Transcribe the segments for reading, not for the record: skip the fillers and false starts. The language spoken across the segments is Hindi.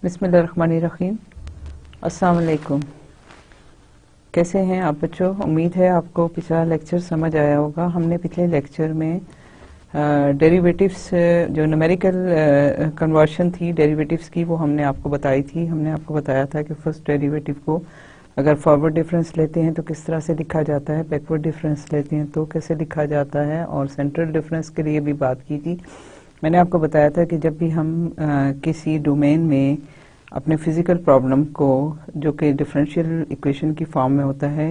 बिस्मिल्लाहिर्रहमानिर्रहीम। अस्सलाम वालेकुम। कैसे हैं आप बच्चों? उम्मीद है आपको पिछला लेक्चर समझ आया होगा। हमने पिछले लेक्चर में डेरिवेटिव्स जो न्यूमेरिकल कन्वर्शन थी डेरिवेटिव्स की, वो हमने आपको बताई थी। हमने आपको बताया था कि फर्स्ट डेरिवेटिव को अगर फॉरवर्ड डिफरेंस लेते हैं तो किस तरह से लिखा जाता है, बैकवर्ड डिफरेंस लेते हैं तो कैसे लिखा जाता है, और सेंट्रल डिफरेंस के लिए भी बात की थी। मैंने आपको बताया था कि जब भी हम किसी डोमेन में अपने फिजिकल प्रॉब्लम को, जो कि डिफरेंशियल इक्वेशन की फॉर्म में होता है,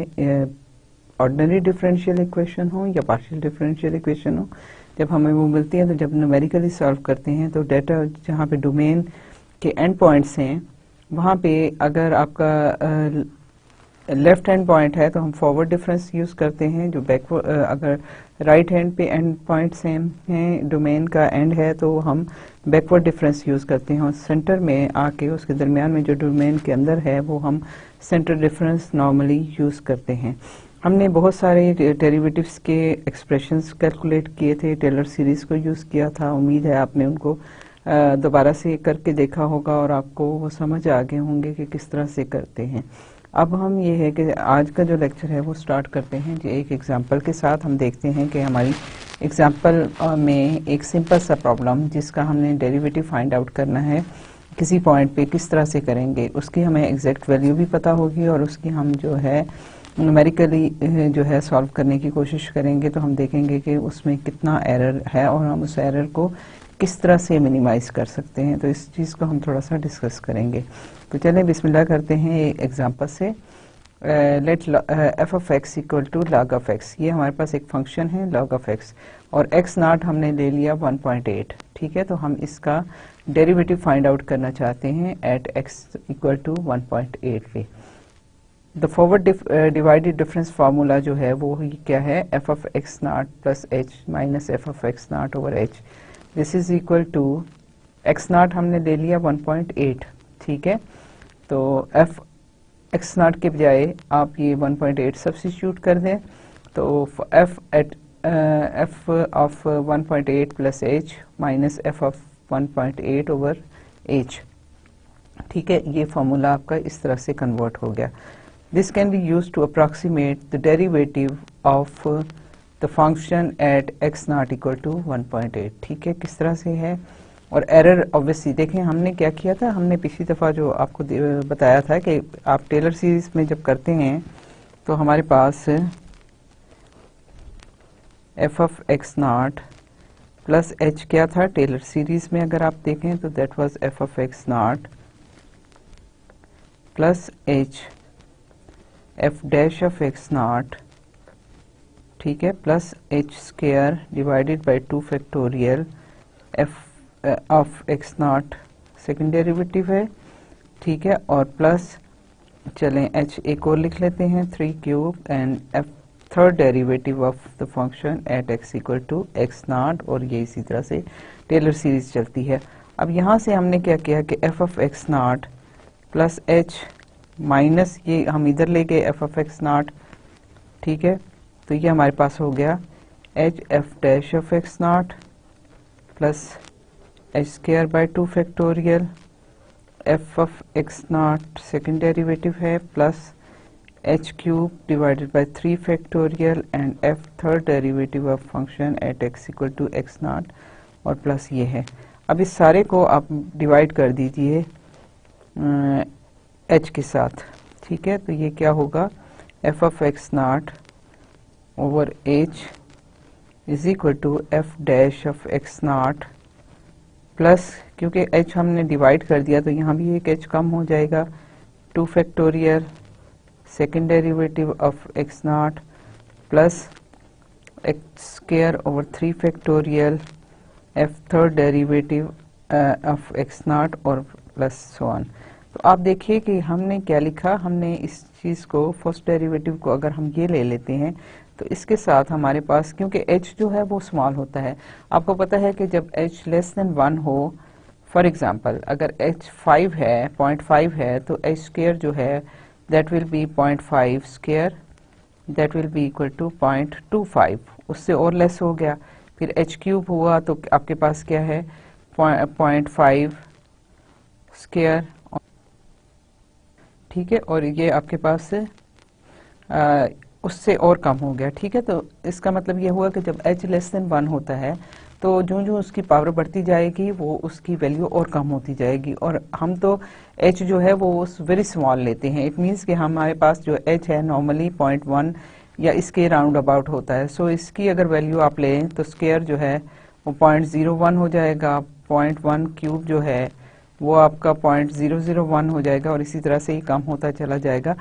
ऑर्डिनरी डिफरेंशियल इक्वेशन हो या पार्शियल डिफरेंशियल इक्वेशन हो, जब हमें वो मिलती है तो जब न्यूमेरिकली सॉल्व करते हैं तो डेटा जहाँ पे डोमेन के एंड पॉइंट्स हैं वहाँ पे अगर आपका लेफ्ट हैंड पॉइंट है तो हम फॉरवर्ड डिफरेंस यूज़ करते हैं। जो बैकवर्ड अगर राइट हैंड पे एंड पॉइंट सेम हैं, डोमेन का एंड है, तो हम बैकवर्ड डिफरेंस यूज़ करते हैं। और सेंटर में आके उसके दरमियान में जो डोमेन के अंदर है वो हम सेंटर डिफरेंस नॉर्मली यूज़ करते हैं। हमने बहुत सारे डेरिवेटिव्स के एक्सप्रेशंस कैलकुलेट किए थे, टेलर सीरीज़ को यूज़ किया था। उम्मीद है आपने उनको दोबारा से करके देखा होगा और आपको वो समझ आ गए होंगे कि किस तरह से करते हैं। अब हम ये है कि आज का जो लेक्चर है वो स्टार्ट करते हैं जो एक एग्जांपल के साथ। हम देखते हैं कि हमारी एग्जांपल में एक सिंपल सा प्रॉब्लम जिसका हमने डेरिवेटिव फाइंड आउट करना है किसी पॉइंट पे किस तरह से करेंगे, उसकी हमें एग्जैक्ट वैल्यू भी पता होगी और उसकी हम जो है न्यूमेरिकली जो है सॉल्व करने की कोशिश करेंगे। तो हम देखेंगे कि उसमें कितना एरर है और हम उस एरर को किस तरह से मिनिमाइज कर सकते हैं। तो इस चीज़ को हम थोड़ा सा डिस्कस करेंगे। तो चलें बिस्मिल्लाह करते हैं एग्जांपल से। Let f of x equal to log of x. ये हमारे पास एक फंक्शन है लॉग ऑफ एक्स और एक्स नॉट हमने ले लिया 1.8। ठीक है, तो हम इसका डेरिवेटिव फाइंड आउट करना चाहते हैं एट एक्स इक्वल टू 1.8 पे। The forward divided difference formula जो है वो क्या है, f of x not plus H minus F of x nought over h. This is equal to x nought हमने ले लिया 1.8। ठीक है, तो एफ एक्स नॉट के बजाय आप ये 1.8 सब्स्टिट्यूट कर दें तो F of 1.8 plus H minus F of 1.8 over H. ठीक है, ये फॉर्मूला आपका इस तरह से कन्वर्ट हो गया। This can be use to approximate the derivative of the function at x nought equal to 1.8। ठीक है, किस तरह से है। और एरर ऑब्वियसली देखें हमने क्या किया था, हमने पिछली दफ़ा जो आपको बताया था कि आप टेलर सीरीज में जब करते हैं तो हमारे पास F of x not plus H क्या था टेलर सीरीज में, अगर आप देखें तो that was F of x not plus H F dash of x naught, ठीक है, plus H square divided by 2 factorial F of x naught second derivative है। ठीक है, और प्लस चलें एच एक और लिख लेते हैं 3 cube and F third derivative of the function at x equal to x not, और ये इसी तरह से टेलर सीरीज चलती है। अब यहाँ से हमने क्या किया कि F of x not plus H minus ये हम इधर ले गए एफ ऑफ एक्स नॉट। ठीक है, तो ये हमारे पास हो गया H F dash of x not plus H square by 2 factorial F of x naught second derivative है plus H cube divided by 3 factorial and F third derivative of function at x equal to x not, और प्लस ये है। अब इस सारे को आप डिवाइड कर दीजिए एच के साथ। ठीक है, तो ये क्या होगा, f of x nought over h is equal to f dash of x not plus, क्योंकि h हमने डिवाइड कर दिया तो यहाँ भी एक h कम हो जाएगा, 2 factorial second derivative of x nought plus x square over 3 factorial f third derivative of x nought और प्लस सो ऑन। तो आप देखिए कि हमने क्या लिखा, हमने इस चीज़ को फर्स्ट डेरिवेटिव को अगर हम ये ले लेते हैं तो इसके साथ हमारे पास, क्योंकि h जो है वो स्मॉल होता है, आपको पता है कि जब h लेस देन 1 हो, फॉर एग्जांपल अगर h 5 है 0.5 है तो h स्क्वायर जो है that will be 0.5 square, that will be equal to 0.25, उससे और लेस हो गया। फिर h क्यूब हुआ तो आपके पास क्या है 0.5 स्क्वायर ठीक है, और ये आपके पास उससे और कम हो गया, ठीक है। तो इसका मतलब ये हुआ कि जब h लेस देन 1 होता है तो जो उसकी पावर बढ़ती जाएगी वो उसकी वैल्यू और कम होती जाएगी, और हम तो h जो है वो वेरी स्मॉल लेते हैं। इट मीन्स कि हमारे पास जो h है नॉर्मली 0.1 या इसके राउंड अबाउट होता है। सो इसकी अगर वैल्यू आप लें तो स्क्वायर जो है वो 0.01 हो जाएगा, 0.1 क्यूब जो है वो आपका 0.001 हो जाएगा, और इसी तरह से ही कम होता चला जाएगा।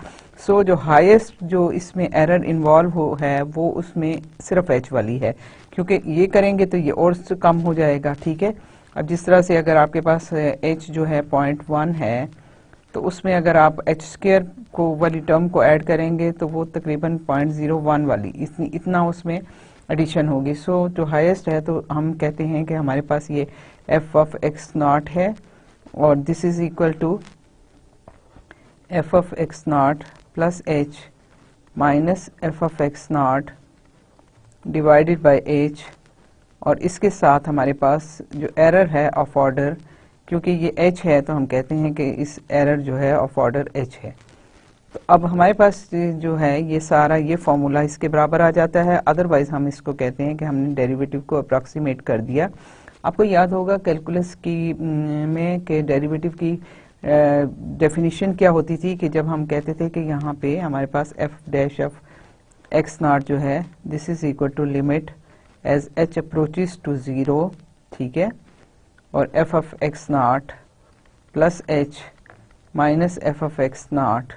सो जो हाईएस्ट जो इसमें एरर इन्वॉल्व हो है वो उसमें सिर्फ h वाली है, क्योंकि ये करेंगे तो ये और से कम हो जाएगा, ठीक है। अब जिस तरह से अगर आपके पास h जो है 0.1 है तो उसमें अगर आप h स्क्वायर को वाली टर्म को ऐड करेंगे तो वो तकरीबन 0.01 वाली इतना उसमें एडिशन होगी। सो जो हाईएस्ट है तो हम कहते हैं कि हमारे पास ये f ऑफ x नॉट है, और this is equal to f of x nought plus h minus f of x nought divided by h, और इसके साथ हमारे पास जो एरर है ऑफ ऑर्डर, क्योंकि ये h है तो हम कहते हैं कि इस एरर जो है ऑफ ऑर्डर h है। तो अब हमारे पास जो है ये सारा ये फॉर्मूला इसके बराबर आ जाता है, अदरवाइज हम इसको कहते हैं कि हमने डेरिवेटिव को अप्रॉक्सीमेट कर दिया। आपको याद होगा कैलकुलस की में के डेरिवेटिव की डेफिनेशन क्या होती थी कि जब हम कहते थे कि यहाँ पे हमारे पास f dash of x nought जो है this is equal to limit as h approaches to 0, ठीक है, और f of x nought plus h minus f of x nought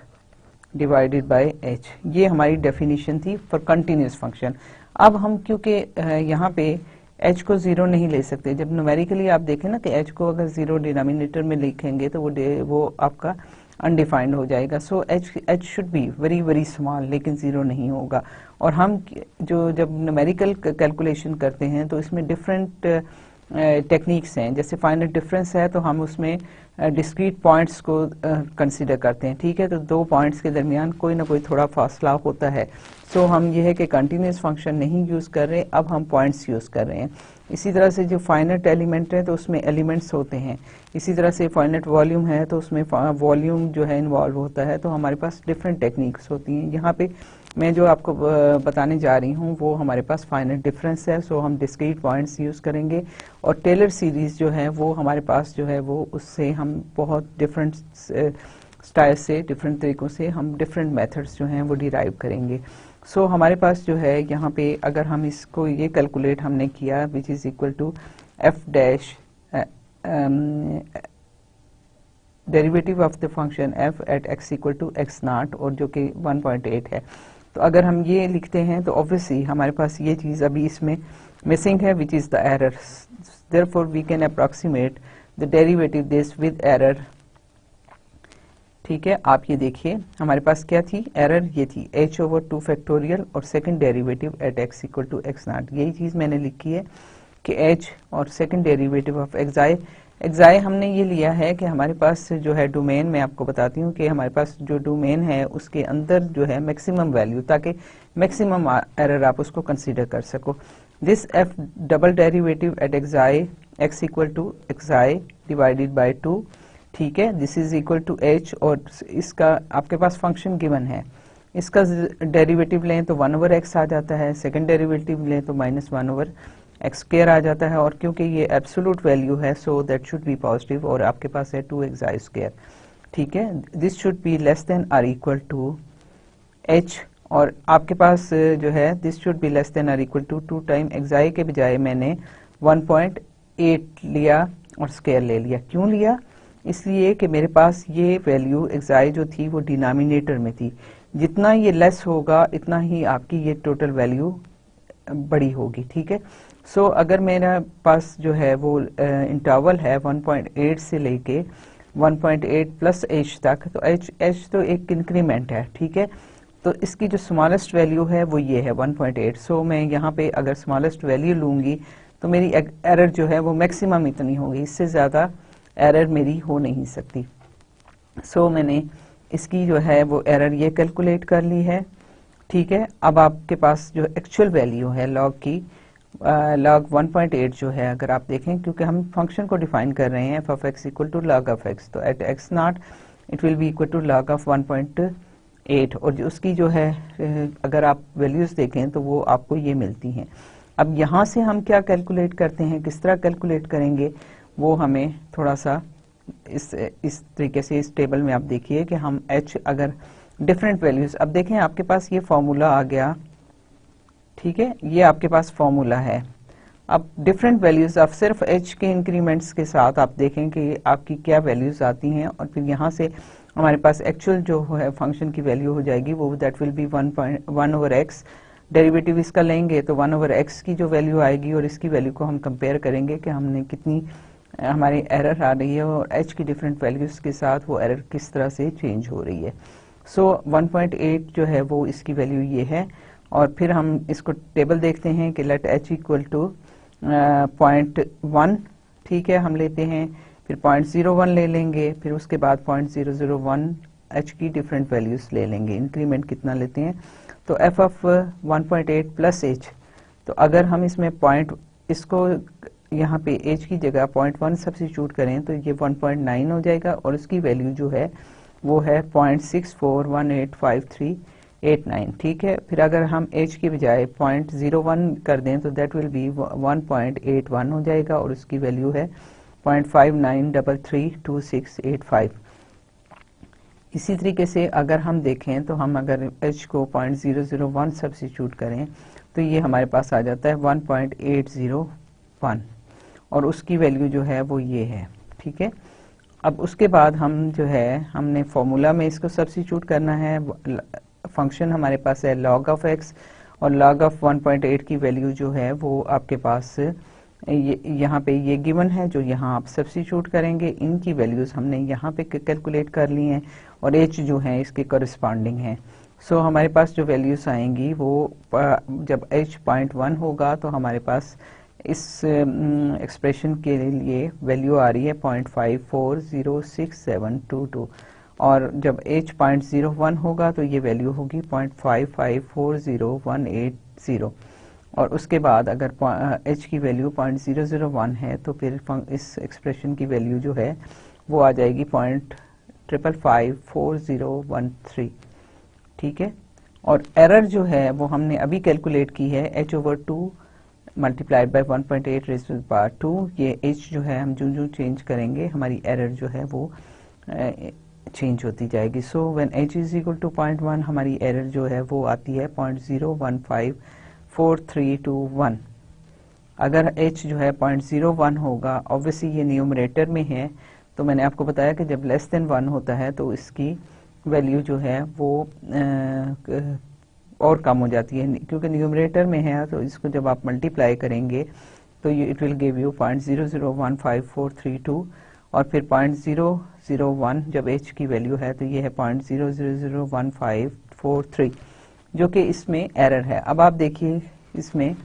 divided by h, ये हमारी डेफिनेशन थी फॉर कंटिन्यूस फंक्शन। अब हम क्योंकि यहाँ पे h को 0 नहीं ले सकते, जब न्यूमेरिकली आप देखें ना कि h को अगर 0 डिनोमिनेटर में लिखेंगे तो वो आपका अनडिफाइंड हो जाएगा। सो h should be very very small, लेकिन 0 नहीं होगा। और हम जो जब न्यूमेरिकल कैलकुलेशन करते हैं तो इसमें डिफरेंट टेक्निक्स हैं, जैसे फाइनल डिफरेंस है तो हम उसमें डिस्क्रीट पॉइंट्स को कंसीडर करते हैं, ठीक है। तो दो पॉइंट्स के दरमियान कोई ना कोई थोड़ा फासला होता है। सो हम ये है कि कंटिन्यूस फंक्शन नहीं यूज़ कर रहे, अब हम पॉइंट्स यूज़ कर रहे हैं। इसी तरह से जो फाइनाइट एलिमेंट है तो उसमें एलिमेंट्स होते हैं, इसी तरह से फाइनाइट वॉल्यूम है तो उसमें वॉल्यूम जो है इन्वॉल्व होता है। तो हमारे पास डिफरेंट टेक्निक्स होती हैं। यहाँ पे मैं जो आपको बताने जा रही हूँ वो हमारे पास फाइनाइट डिफरेंस है, सो हम डिस्क्रीट पॉइंट्स यूज़ करेंगे। और टेलर सीरीज़ जो है वो हमारे पास जो है वो उससे हम बहुत डिफरेंट स्टाइल से डिफरेंट तरीक़ों से हम डिफरेंट मेथड्स जो हैं वो डिराइव करेंगे। सो हमारे पास जो है यहाँ पे अगर हम इसको ये कैलकुलेट हमने किया which is equal to f dash derivative of the function f at x equal to x nought, और जो कि 1.8 है। तो अगर हम ये लिखते हैं तो ऑब्वियसली हमारे पास ये चीज़ अभी इसमें मिसिंग है which is the error, therefore we can approximate the derivative this with error, ठीक है। आप ये देखिए हमारे पास क्या थी एरर, ये थी h ओवर 2 फैक्टोरियल और second derivative at x equal to x nought. यही चीज़ मैंने लिखी है कि h और सेकंड डेरिवेटिव ऑफ एक्साई हमने ये लिया है कि हमारे पास जो है डोमेन, मैं आपको बताती हूँ कि हमारे पास जो डोमेन है उसके अंदर जो है मैक्सिमम वैल्यू, ताकि मैक्सिमम एरर आप उसको कंसीडर कर सको। This f double derivative at xi x equal to xi divided by 2, ठीक है, this is equal to h, और इसका आपके पास फंक्शन गिवन है, इसका डेरिवेटिव लें तो 1 ओवर x आ जाता है, सेकंड डेरिवेटिव लें तो माइनस 1 ओवर x स्क्वायर आ जाता है, और क्योंकि ये एब्सोल्यूट वैल्यू है so that should be positive, और आपके पास है 2xi स्क्वायर, ठीक है। This should be less than or equal to h, और आपके पास जो है this should be less than or equal to 2 time xi के बजाय मैंने 1.8 लिया और स्क्वायर ले लिया। क्यों लिया? इसलिए कि मेरे पास ये वैल्यू एक्साई जो थी वो डिनोमिनेटर में थी, जितना ये लेस होगा इतना ही आपकी ये टोटल वैल्यू बड़ी होगी, ठीक है। सो अगर मेरा पास जो है वो इंटरवल है 1.8 से लेके 1.8 प्लस h तक, तो h तो एक इंक्रीमेंट है, ठीक है। तो इसकी जो स्मॉलेस्ट वैल्यू है वो ये है 1.8। सो मैं यहाँ पे अगर स्मॉलेस्ट वैल्यू लूँगी तो मेरी एरर जो है वो मैक्सिमम इतनी होगी, इससे ज़्यादा एरर मेरी हो नहीं सकती। सो मैंने इसकी जो है वो एरर ये कैलकुलेट कर ली है, ठीक है। अब आपके पास जो एक्चुअल वैल्यू है लॉग की, लॉग 1.8 जो है अगर आप देखें, क्योंकि हम फंक्शन को डिफाइन कर रहे हैं f of x equal to log of x, तो at x nought it will be equal to log of 1.8, और जो उसकी जो है अगर आप वैल्यूज देखें तो वो आपको ये मिलती हैं। अब यहाँ से हम क्या कैलकुलेट करते हैं, किस तरह कैलकुलेट करेंगे, वो हमें थोड़ा सा इस तरीके से इस टेबल में आप देखिए कि हम h अगर डिफरेंट वैल्यूज, अब देखें आपके पास ये फॉर्मूला आ गया, ठीक है, ये आपके पास फॉर्मूला है। अब डिफरेंट वैल्यूज आप सिर्फ h के इंक्रीमेंट्स के साथ आप देखें कि आपकी क्या वैल्यूज आती हैं, और फिर यहाँ से हमारे पास एक्चुअल जो है फंक्शन की वैल्यू हो जाएगी, वो that will B 1/x। Derivative इसका लेंगे तो 1/x की जो वैल्यू आएगी और इसकी वैल्यू को हम कंपेयर करेंगे कि हमने कितनी हमारी एरर आ रही है और h की डिफरेंट वैल्यूज के साथ वो एरर किस तरह से चेंज हो रही है। सो 1.8 जो है वो इसकी वैल्यू ये है, और फिर हम इसको टेबल देखते हैं कि लेट h इक्वल टू 0.1, ठीक है, हम लेते हैं, फिर 0.01 ले लेंगे, फिर उसके बाद 0.001 h की डिफरेंट वैल्यूज ले लेंगे, इंक्रीमेंट कितना लेते हैं, तो f ऑफ 1.8 प्लस h, तो अगर हम इसमें इसको यहाँ पे h की जगह 0.1 सब्स्टिट्यूट करें तो ये 1.9 हो जाएगा, और उसकी वैल्यू जो है वो है 0.64185389, ठीक है। फिर अगर हम h की बजाय 0.01 कर दें तो दैट विल बी 1.81 हो जाएगा, और उसकी वैल्यू है 0.59332685। इसी तरीके से अगर हम देखें तो हम अगर h को 0.001 सब्स्टिट्यूट करें तो ये हमारे पास आ जाता है 1.801, और उसकी वैल्यू जो है वो ये है, ठीक है। अब उसके बाद हम जो है हमने फॉर्मूला में इसको सब्स्टिट्यूट करना है, फंक्शन हमारे पास है log ऑफ x, और log ऑफ 1.8 की वैल्यू जो है वो आपके पास यहाँ पे ये गिवन है, जो यहाँ आप सब्स्टिट्यूट करेंगे, इनकी वैल्यूज हमने यहाँ पे कैलकुलेट कर ली हैं, और h जो है इसके कॉरेस्पॉन्डिंग है। सो हमारे पास जो वैल्यूज आएंगी वो जब h 0.1 होगा तो हमारे पास इस एक्सप्रेशन के लिए वैल्यू आ रही है 0.540672, और जब h 0.01 होगा तो ये वैल्यू होगी 0.554018, और उसके बाद अगर h की वैल्यू 0.001 है तो फिर इस एक्सप्रेशन की वैल्यू जो है वो आ जाएगी 0.5554013, ठीक है। और एरर जो है वो हमने अभी कैलकुलेट की है h/2 multiplied by 1.8 raise to the power 2, ये h जो है हम जो चेंज करेंगे हमारी एरर जो है वो चेंज होती जाएगी। So when h is equal to 0.1 हमारी एरर जो है वो आती है 0.015431। अगर h जो है 0.01 होगा, ऑब्वियसली ये न्यूमरेटर में है, तो मैंने आपको बताया कि जब लेस देन 1 होता है तो इसकी वैल्यू जो है वो और कम हो जाती है, क्योंकि न्यूमरेटर में है, तो इसको जब आप मल्टीप्लाई करेंगे तो ये इट विल गिव यू 0.0015432, और फिर 0.001 जब h की वैल्यू है तो ये है 0.0001543, जो कि इसमें एरर है। अब आप देखिए इसमें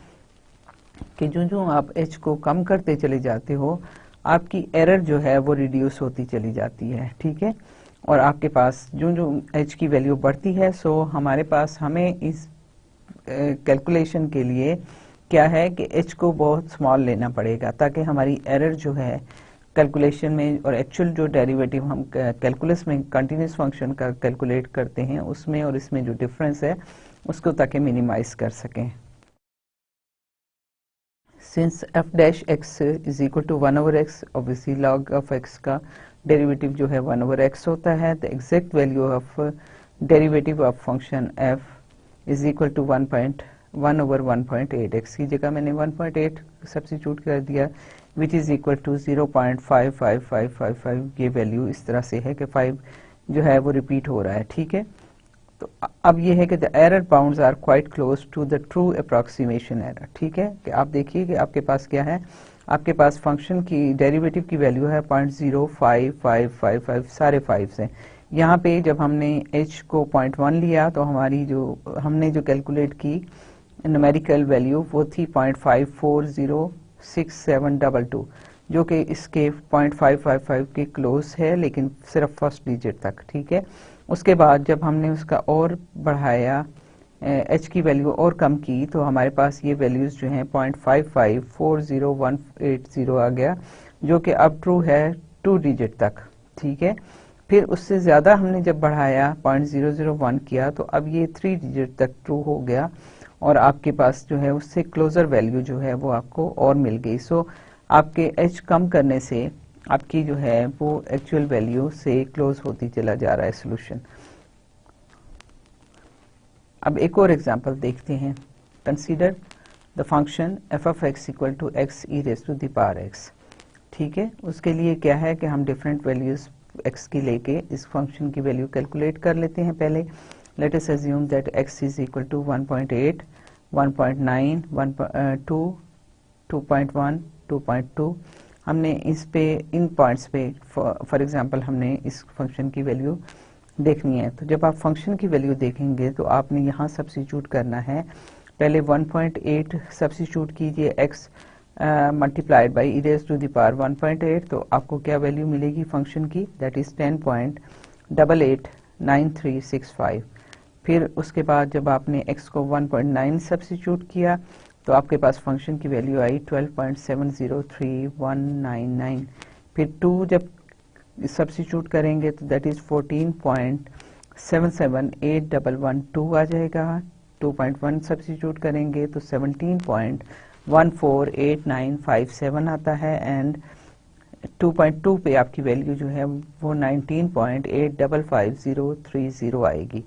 कि जो आप h को कम करते चले जाते हो आपकी एरर जो है वो रिड्यूस होती चली जाती है, ठीक है। और आपके पास जो h की वैल्यू बढ़ती है, सो हमारे पास हमें इस कैलकुलेशन के लिए क्या है कि h को बहुत स्मॉल लेना पड़ेगा, ताकि हमारी एरर जो है कैलकुलेशन में और एक्चुअल जो डेरिवेटिव हम कैलकुलस में कंटिन्यूस फंक्शन का कैलकुलेट करते हैं उसमें और इसमें जो डिफरेंस है उसको ताकि मिनिमाइज कर सकें। Since f dash x is equal to 1/x, obviously log of x का डेरिवेटिव जो है 1/x होता है, the exact value of derivative of function f is equal to 1/1/8, x की जगह मैंने 1.8 सब्स्टिट्यूट कर दिया, विच इज इक्वल टू 0.55555, ये वैल्यू इस तरह से है कि 5 जो है वो रिपीट हो रहा है, ठीक है। तो अब ये है कि the error bounds are quite close to the true approximation error, ठीक है, कि आप देखिए कि आपके पास क्या है, आपके पास फंक्शन की डेरिवेटिव की वैल्यू है 0.05555, सारे 5 हैं। यहाँ पे जब हमने h को 0.1 लिया तो हमारी जो हमने जो कैलकुलेट की न्यूमेरिकल वैल्यू वो थी 0.540672, जो कि इसके 0.555 के क्लोज है, लेकिन सिर्फ फर्स्ट डिजिट तक, ठीक है। उसके बाद जब हमने उसका और बढ़ाया h की वैल्यू और कम की तो हमारे पास ये वैल्यूज जो हैं 0.5540180 आ गया, जो कि अब ट्रू है 2 डिजिट तक, ठीक है। फिर उससे ज़्यादा हमने जब बढ़ाया 0.001 किया तो अब ये 3 डिजिट तक ट्रू हो गया और आपके पास जो है उससे क्लोजर वैल्यू जो है वो आपको और मिल गई। सो आपके एच कम करने से आपकी जो है वो एक्चुअल वैल्यू से क्लोज होती चला जा रहा है सोल्यूशन। अब एक और एग्जांपल देखते हैं। Consider the function f of x equal to x e raise to the power x. ठीक है, उसके लिए क्या है कि हम डिफरेंट वैल्यूज x की लेके इस फंक्शन की वैल्यू कैलकुलेट कर लेते हैं। पहले let us assume that x is equal to 1.8, 1.9, 1.2, 2.1, 2.2। हमने इस पे इन पॉइंट्स पे फॉर एग्जांपल हमने इस फंक्शन की वैल्यू देखनी है। तो जब आप फंक्शन की वैल्यू देखेंगे तो आपने यहाँ सब्स्टिट्यूट करना है। पहले 1.8 सब्स्टिट्यूट कीजिए x multiplied by e raise to the power 1.8, तो आपको क्या वैल्यू मिलेगी फंक्शन की, दैट इज 10.889365। फिर उसके बाद जब आपने x को 1.9 सब्स्टिट्यूट किया तो आपके पास फंक्शन की वैल्यू आई 12.703199। फिर 2 जब सब्स्टिट्यूट करेंगे तो दैट इज 14.778112 आ जाएगा। 2.1 सब्स्टिट्यूट करेंगे तो 17.148957 आता है एंड 2.2 पे आपकी वैल्यू जो है वो 19.855030 आएगी।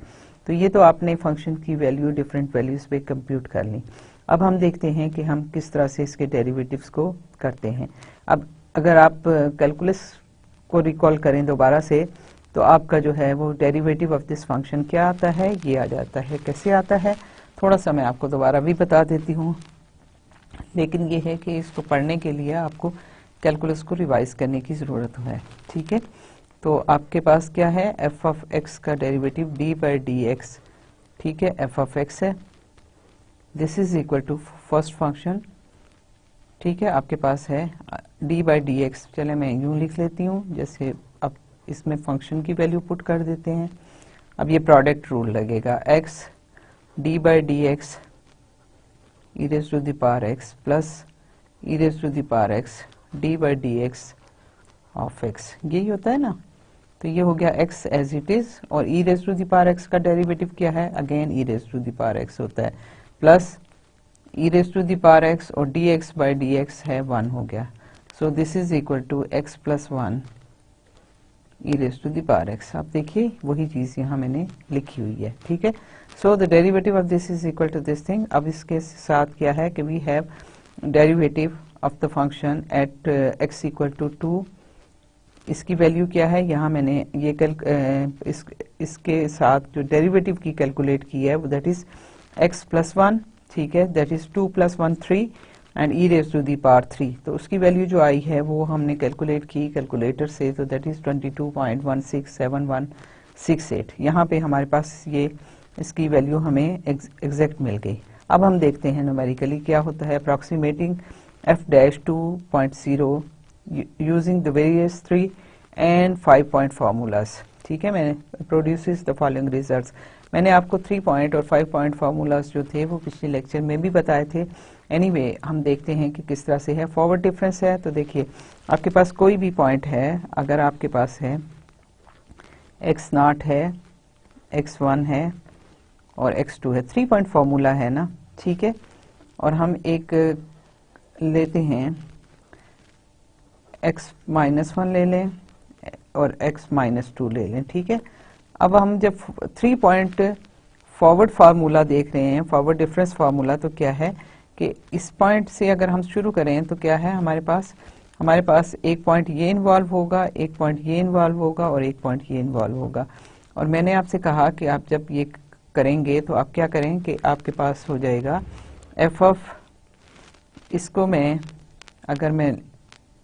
तो ये तो आपने फंक्शन की वैल्यू डिफरेंट वैल्यूज पे कंप्यूट कर ली। अब हम देखते हैं कि हम किस तरह से इसके डेरिवेटिव्स को करते हैं। अब अगर आप कैलकुलस को रिकॉल करें दोबारा से तो आपका जो है वो डेरिवेटिव ऑफ दिस फंक्शन क्या आता है, ये आ जाता है। कैसे आता है थोड़ा सा मैं आपको दोबारा भी बता देती हूँ, लेकिन ये है कि इसको पढ़ने के लिए आपको कैलकुलस को रिवाइज करने की ज़रूरत है। ठीक है, तो आपके पास क्या है, एफ ऑफ एक्स का derivative d by d x. ठीक है, एफ ऑफ एक्स है, this is equal to first function. ठीक है, आपके पास है डी बाई डी एक्स। चले मैं यूं लिख लेती हूँ, जैसे अब इसमें फंक्शन की वैल्यू पुट कर देते हैं। अब ये प्रोडक्ट रूल लगेगा, x D by d x e raised to the power x plus e raised to the power x d by dx of x, यही होता है ना। तो ये हो गया x एज इट इज और e raised to the power x का डेरिवेटिव क्या है, again e raised to the power x होता है, plus e raised to the power x और dx by dx है 1 हो गया। So this is equal to x plus 1 e raised to the power x। आप देखिए वही चीज यहाँ मैंने लिखी हुई है। ठीक है, so the derivative of this is equal to this thing. अब इसके साथ क्या है कि we have derivative of the function at x equal to 2। इसकी वैल्यू क्या है, यहाँ मैंने ये इसके साथ जो डेरिवेटिव की कैलकुलेट की है दैट इज x प्लस 1। ठीक है, that is 2 plus 1 3 and e raise to the power 3। तो उसकी वैल्यू जो आई है वो हमने कैलकुलेट की कैलकुलेटर से, तो दैट इज 22.167168। यहाँ पे हमारे पास ये इसकी वैल्यू हमें एग्जैक्ट मिल गई। अब हम देखते हैं न्यूमेरिकली क्या होता है। अप्रॉक्सीमेटिंग f dash 2.0 using the various 3 and 5 point formulas. ठीक है, मैंने प्रोड्यूसेस द फॉलोइंग रिजल्ट्स। मैंने आपको 3 पॉइंट और 5 पॉइंट फार्मूलाज जो थे वो पिछले लेक्चर में भी बताए थे। एनीवे, हम देखते हैं कि किस तरह से है। फॉरवर्ड डिफरेंस है तो देखिए आपके पास कोई भी पॉइंट है, अगर आपके पास है x0 है, x1 है और x2 है, 3 पॉइंट फार्मूला है ना। ठीक है, और हम एक लेते हैं x -1 ले लें और x -2 ले लें। ठीक है, अब हम जब 3 पॉइंट फॉरवर्ड फार्मूला देख रहे हैं, फॉरवर्ड डिफरेंस फार्मूला, तो क्या है कि इस पॉइंट से अगर हम शुरू करें तो क्या है हमारे पास एक पॉइंट ये इन्वॉल्व होगा, एक पॉइंट ये इन्वॉल्व होगा और एक पॉइंट ये इन्वॉल्व होगा। और मैंने आपसे कहा कि आप जब ये करेंगे तो आप क्या करें कि आपके पास हो जाएगा एफ ऑफ, इसको मैं अगर मैं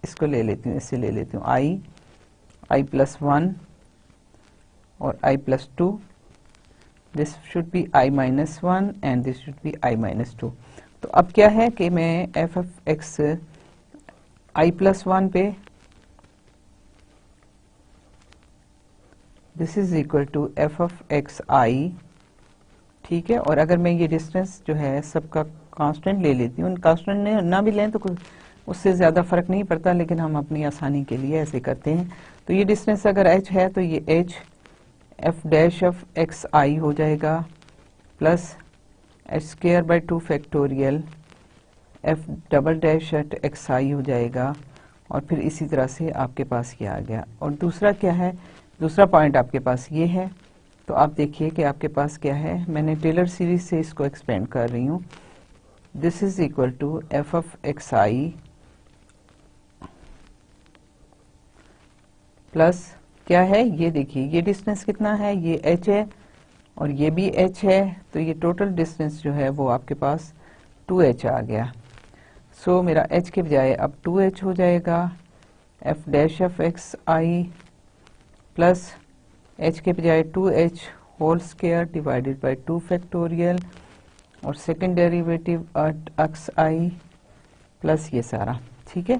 इसको ले लेती हूँ, इससे ले लेती हूँ i प्लस 1 और i plus 2, this should be i minus 1 and this should be i minus 2। तो अब क्या है कि मैं F of X i plus 1 पे this is equal to F of x I. ठीक है, और अगर मैं ये डिस्टेंस जो है सबका कांस्टेंट ले लेती हूँ, कांस्टेंट ना भी लें तो उससे ज़्यादा फ़र्क नहीं पड़ता, लेकिन हम अपनी आसानी के लिए ऐसे करते हैं। तो ये डिस्टेंस अगर h है तो ये h f dash of x I हो जाएगा plus h square by 2 factorial f double dash at X I हो जाएगा, और फिर इसी तरह से आपके पास ये आ गया। और दूसरा क्या है, दूसरा पॉइंट आपके पास ये है। तो आप देखिए कि आपके पास क्या है, मैंने टेलर सीरीज से इसको एक्सपेंड कर रही हूँ। This is equal to F of x I plus क्या है, ये देखिए ये डिस्टेंस कितना है, ये h है और ये भी h है, तो ये टोटल डिस्टेंस जो है वो आपके पास 2h आ गया। सो मेरा h के बजाय अब 2h हो जाएगा, f dash of x I plus h के बजाय 2h whole square divided by 2 factorial और second derivative at X I plus ये सारा, ठीक है।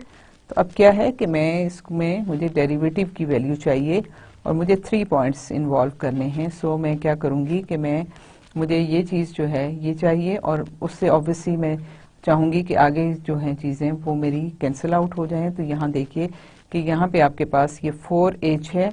तो अब क्या है कि मैं इसमें मुझे डेरिवेटिव की वैल्यू चाहिए और मुझे 3 पॉइंट्स इन्वॉल्व करने हैं। सो मैं क्या करूँगी कि मुझे ये चीज़ जो है ये चाहिए, और उससे ऑब्वियसली मैं चाहूँगी कि आगे जो हैं चीज़ें वो मेरी कैंसिल आउट हो जाएं। तो यहाँ देखिए कि यहाँ पे आपके पास ये 4h है,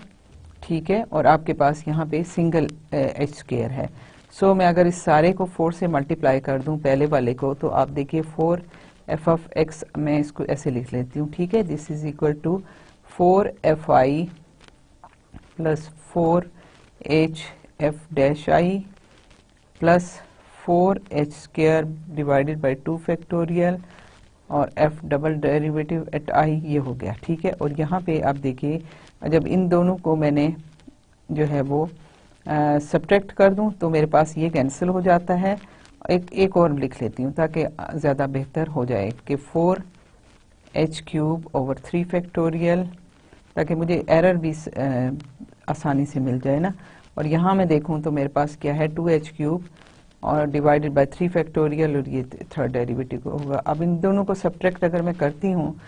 ठीक है, और आपके पास यहाँ पे सिंगल h स्क्वायर है। सो मैं अगर इस सारे को 4 से मल्टीप्लाई कर दूं पहले वाले को, तो आप देखिए 4 एफ ऑफ एक्स, मैं इसको ऐसे लिख लेती हूँ, ठीक है। This is equal to 4 f I plus 4 h F dash i plus 4 h square divided by 2 factorial और f double derivative at i, ये हो गया, ठीक है। और यहाँ पे आप देखिए जब इन दोनों को मैंने जो है वो सब्ट्रैक्ट कर दूं तो मेरे पास ये कैंसिल हो जाता है। एक और लिख लेती हूँ ताकि ज़्यादा बेहतर हो जाए कि 4h क्यूब ओवर 3 फैक्टोरियल, ताकि मुझे एरर भी आसानी से मिल जाए ना। और यहाँ मैं देखूँ तो मेरे पास क्या है 2h क्यूब और डिवाइडेड बाय 3 फैक्टोरियल, और ये थर्ड डेरिवेटिव होगा। अब इन दोनों को सब्ट्रैक्ट अगर मैं करती हूँ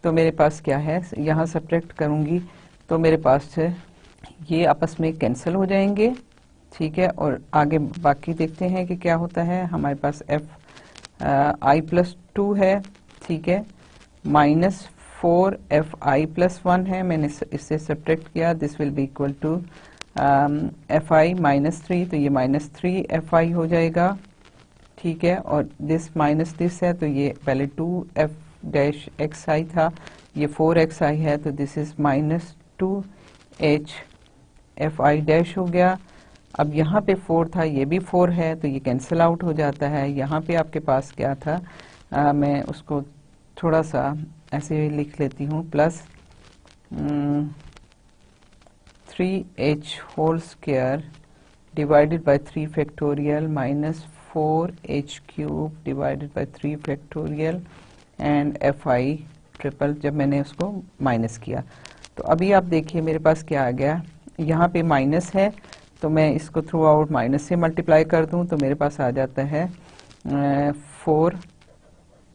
तो मेरे पास क्या है, यहाँ सब्ट्रैक्ट करूँगी तो मेरे पास ये आपस में कैंसिल हो जाएंगे, ठीक है। और आगे बाकी देखते हैं कि क्या होता है। हमारे पास f आई प्लस 2 है, ठीक है, माइनस 4 एफ आई प्लस 1 है, मैंने इससे सब्ट्रैक्ट किया। This will be equal to F I minus 3, तो ये माइनस 3 एफ आई हो जाएगा, ठीक है। और दिस माइनस दिस है तो ये पहले 2 एफ डैश एक्स आई था, ये 4 एक्स आई है, तो this is minus 2 H F I dash हो गया। अब यहाँ पे 4 था, ये भी 4 है, तो ये कैंसिल आउट हो जाता है। यहाँ पे आपके पास क्या था, मैं उसको थोड़ा सा ऐसे लिख लेती हूँ, plus 3h whole square divided by 3 factorial minus 4h cube divided by 3 factorial and F I triple, जब मैंने उसको माइनस किया। तो अभी आप देखिए मेरे पास क्या आ गया, यहाँ पे माइनस है तो मैं इसको थ्रू आउट माइनस से मल्टीप्लाई कर दूं तो मेरे पास आ जाता है 4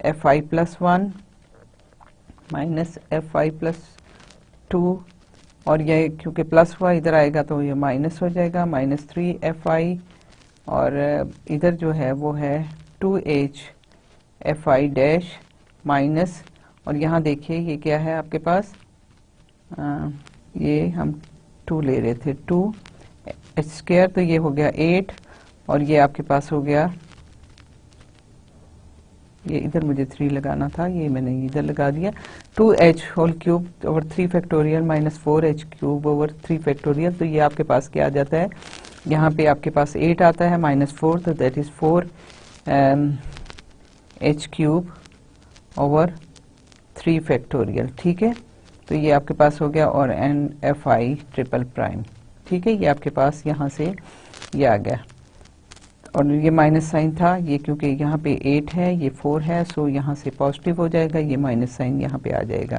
एफ आई प्लस 1 माइनस एफ आई प्लस 2, और ये क्योंकि प्लस हुआ इधर आएगा तो ये माइनस हो जाएगा, माइनस 3 एफ आई, और इधर जो है वो है 2h F I dash minus, और यहाँ देखिए ये क्या है आपके पास, ये हम 2 ले रहे थे, 2 एच स्क्वायर, तो ये हो गया 8, और ये आपके पास हो गया, ये इधर मुझे 3 लगाना था, ये मैंने इधर लगा दिया, 2h whole cube over 3 factorial minus 4h cube over 3 factorial. तो ये आपके पास क्या आ जाता है, यहाँ पे आपके पास 8 आता है माइनस 4, तो that is 4 h cube over 3 factorial, ठीक है। तो ये आपके पास हो गया, और and F I triple prime, ठीक है, ये आपके पास यहाँ से ये आ गया। और ये माइनस साइन था, ये क्योंकि यहाँ पे 8 है, ये 4 है, सो यहाँ से पॉजिटिव हो जाएगा, ये माइनस साइन यहाँ पे आ जाएगा।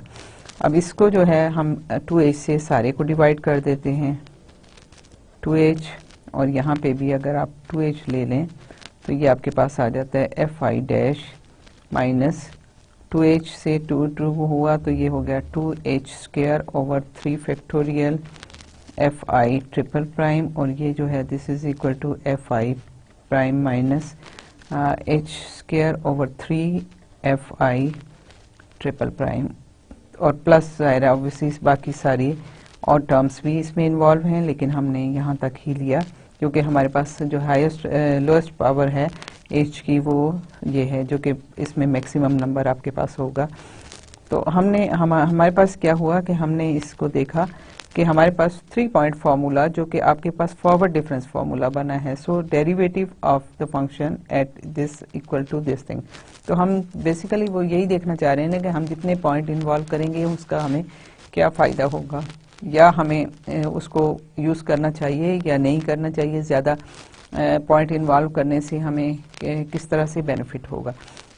अब इसको जो है हम 2h से सारे को डिवाइड कर देते हैं, 2h, और यहाँ पे भी अगर आप 2h ले लें तो ये आपके पास आ जाता है F I dash minus 2h से 2 हुआ तो ये हो गया 2h square over 3 factorial F I triple prime, और ये जो है this is equal to F I prime minus h square over 3 F I triple prime और प्लस ज़ाहिर ऑब्वियसली बाकी सारी और टर्म्स भी इसमें इन्वॉल्व हैं, लेकिन हमने यहाँ तक ही लिया क्योंकि हमारे पास जो हाईएस्ट लोएस्ट पावर है h की वो ये है जो कि इसमें मैक्सिमम नंबर आपके पास होगा। तो हमारे पास क्या हुआ कि हमने इसको देखा कि हमारे पास 3 पॉइंट फार्मूला जो कि आपके पास फॉरवर्ड डिफरेंस फार्मूला बना है। So derivative of the function at this equal to this thing. तो हम बेसिकली वो यही देखना चाह रहे हैं कि हम जितने पॉइंट इन्वॉल्व करेंगे उसका हमें क्या फ़ायदा होगा, या हमें उसको यूज़ करना चाहिए या नहीं करना चाहिए, ज़्यादा पॉइंट इन्वॉल्व करने से हमें किस तरह से बेनिफिट होगा।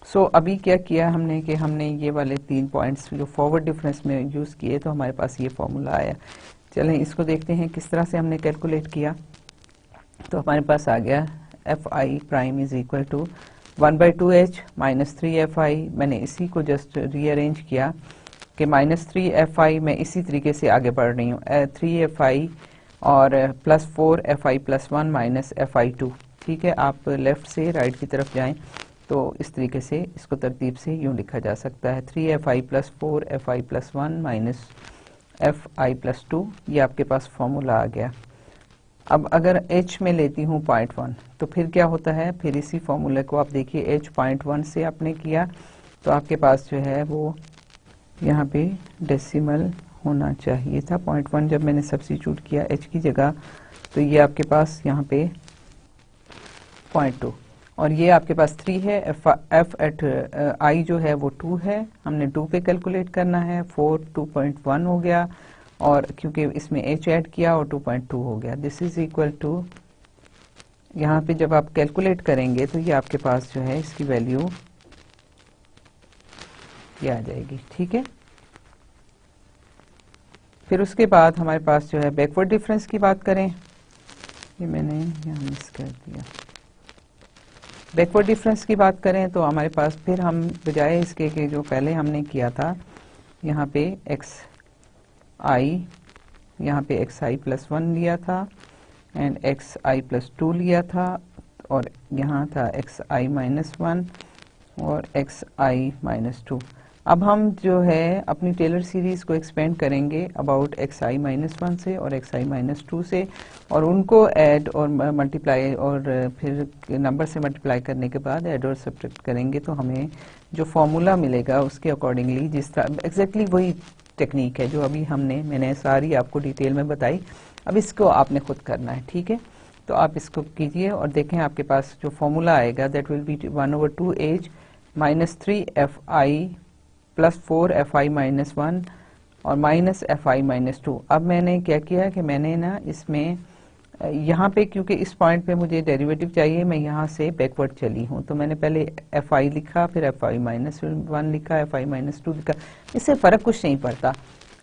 सो अभी क्या किया हमने कि हमने ये वाले 3 पॉइंट्स जो फॉरवर्ड डिफरेंस में यूज़ किए तो हमारे पास ये फॉर्मूला आया। चलें इसको देखते हैं किस तरह से हमने कैलकुलेट किया। तो हमारे पास आ गया F I prime is equal to 1/2h minus 3fi। मैंने इसी को जस्ट रीअरेंज किया कि माइनस 3fi मैं इसी तरीके से आगे बढ़ रही हूँ 3fi और plus 4fi plus 1 minus fi2। ठीक है, आप लेफ्ट से राइट की तरफ जाएं तो इस तरीके से इसको तरतीब से यूँ लिखा जा सकता है 3fi plus 4fi plus 1 minus fi plus 2। ये आपके पास फॉर्मूला आ गया। अब अगर h में लेती हूँ 0.1 तो फिर क्या होता है, फिर इसी फॉर्मूले को आप देखिए h 0.1 से आपने किया तो आपके पास जो है वो यहाँ पे डेसिमल होना चाहिए था 0.1 जब मैंने सब्स्टिट्यूट किया h की जगह, तो ये आपके पास यहाँ पे 0.2 और ये आपके पास 3 है। f एट i जो है वो 2 है, हमने 2 पे कैलकुलेट करना है। 4 2.1 हो गया और क्योंकि इसमें h ऐड किया और 2.2 हो गया। दिस इज इक्वल टू, यहाँ पे जब आप कैलकुलेट करेंगे तो ये आपके पास जो है इसकी वैल्यू ये आ जाएगी। ठीक है, फिर उसके बाद हमारे पास जो है बैकवर्ड डिफरेंस की बात करें, ये मैंने यहाँ मिस कर दिया। बैकवर्ड डिफरेंस की बात करें तो हमारे पास फिर हम बजाय इसके कि जो पहले हमने किया था यहाँ पे यहाँ पे xi प्लस 1 लिया था एंड xi प्लस 2 लिया था और यहाँ था xi माइनस 1 और xi माइनस 2। अब हम जो है अपनी टेलर सीरीज को एक्सपेंड करेंगे अबाउट xi माइनस 1 से और xi माइनस 2 से और उनको ऐड और मल्टीप्लाई और फिर नंबर से मल्टीप्लाई करने के बाद ऐड और सब्ट्रैक्ट करेंगे तो हमें जो फॉर्मूला मिलेगा उसके अकॉर्डिंगली जिस तरह एग्जैक्टली वही टेक्निक है जो अभी मैंने सारी आपको डिटेल में बताई। अब इसको आपने खुद करना है। ठीक है, तो आप इसको कीजिए और देखें आपके पास जो फॉर्मूला आएगा that will B 1/2h minus 3fi plus 4fi minus 1 और माइनस fi माइनस 2। अब मैंने क्या किया कि मैंने ना इसमें यहाँ पे क्योंकि इस पॉइंट पे मुझे डेरिवेटिव चाहिए, मैं यहाँ से बैकवर्ड चली हूँ तो मैंने पहले fi लिखा, फिर fi माइनस 1 लिखा, fi माइनस 2 लिखा। इससे फ़र्क कुछ नहीं पड़ता,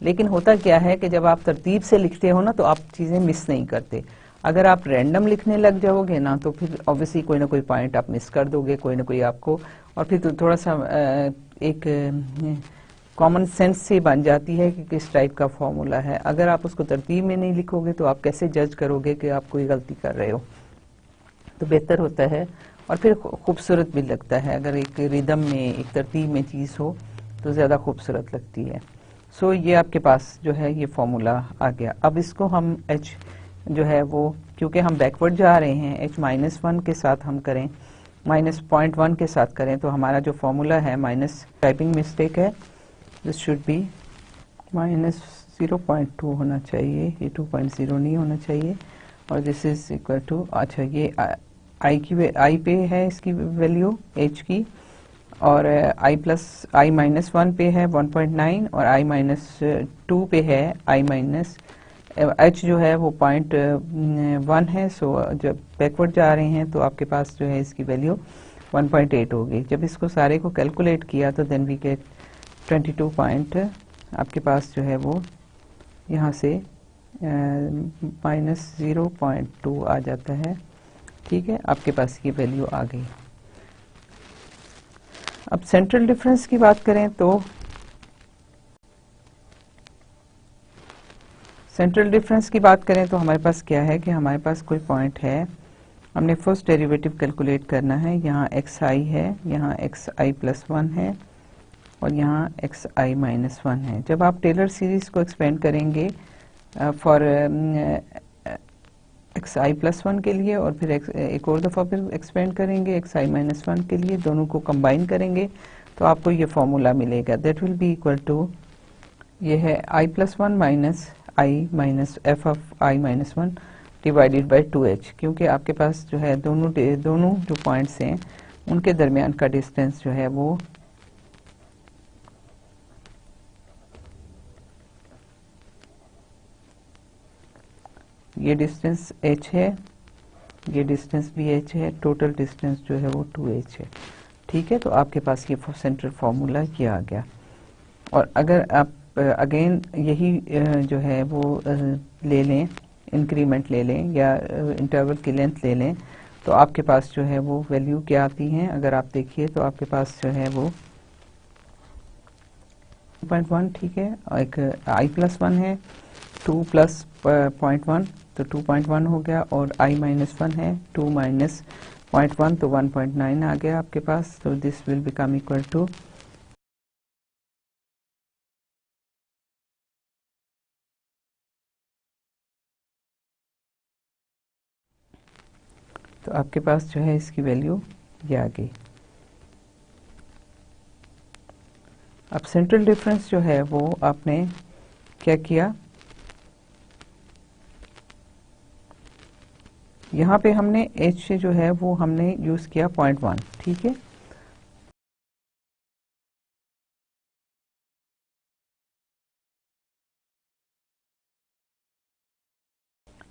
लेकिन होता क्या है कि जब आप तरतीब से लिखते हो ना तो आप चीज़ें मिस नहीं करते। अगर आप रैंडम लिखने लग जाओगे ना तो फिर ऑब्वियसली कोई ना कोई पॉइंट आप मिस कर दोगे, कोई ना कोई आपको, और फिर तो थोड़ा सा एक कॉमन सेंस से बन जाती है कि किस टाइप का फॉर्मूला है। अगर आप उसको तरतीब में नहीं लिखोगे तो आप कैसे जज करोगे कि आप कोई गलती कर रहे हो। तो बेहतर होता है और फिर खूबसूरत भी लगता है, अगर एक रिदम में एक तरतीब में चीज़ हो तो ज़्यादा खूबसूरत लगती है। सो ये आपके पास जो है ये फॉर्मूला आ गया। अब इसको हम h जो है वो क्योंकि हम बैकवर्ड जा रहे हैं h माइनस 1 के साथ हम करें, माइनस 0.1 के साथ करें तो हमारा जो फॉर्मूला है माइनस टाइपिंग मिस्टेक है, दिस शुड बी माइनस 0.2 होना चाहिए, ये 2.0 नहीं होना चाहिए और दिस इज इक्वल टू, अच्छा ये i पे है इसकी वैल्यू h की और i माइनस 1 पे है 1.9 और i माइनस 2 पे है i माइनस h जो है वो 0.1 है। सो जब बैकवर्ड जा रहे हैं तो आपके पास जो है इसकी वैल्यू 1.8 होगी। जब इसको सारे को कैलकुलेट किया तो देन वी गेट 22 पॉइंट, आपके पास जो है वो यहाँ से माइनस 0.2 आ जाता है। ठीक है, आपके पास ये वैल्यू आ गई। अब सेंट्रल डिफरेंस की बात करें तो हमारे पास क्या है कि हमारे पास कोई पॉइंट है, हमने फर्स्ट डेरिवेटिव कैलकुलेट करना है। यहाँ xi है, यहाँ xi प्लस 1 है और यहाँ एक्स आई माइनस वन है। जब आप टेलर सीरीज को एक्सपेंड करेंगे for x I plus one के लिए और फिर एक और दफ़ा फिर एक्सपेंड करेंगे एक्स आई माइनस वन के लिए, दोनों को कंबाइन करेंगे तो आपको ये फॉर्मूला मिलेगा। That will be equal to, ये है I plus one minus I minus F of I minus one divided by 2h, क्योंकि आपके पास जो है दोनों जो पॉइंट्स हैं उनके दरमियान का डिस्टेंस जो है वो ये डिस्टेंस h है, ये डिस्टेंस भी h है, टोटल डिस्टेंस जो है वो 2h है। ठीक है, तो आपके पास ये सेंट्रल फार्मूला ये आ गया। और अगर आप अगेन यही जो है वो ले लें, इंक्रीमेंट ले लें या इंटरवल की लेंथ ले लें, तो आपके पास जो है वो वैल्यू क्या आती हैं, अगर आप देखिए तो आपके पास जो है वो 2.1, ठीक है, और एक आई प्लस वन है, 2 प्लस 0.1 तो 2.1 हो गया, और आई माइनस वन है 2 माइनस 0.1 तो 1.9 आ गया आपके पास। तो this will become equal to, तो आपके पास जो है इसकी वैल्यू ये आ गई। अब सेंट्रल डिफरेंस जो है वो आपने क्या किया, यहाँ पे हमने h से जो है वो हमने यूज किया 0.1, ठीक है।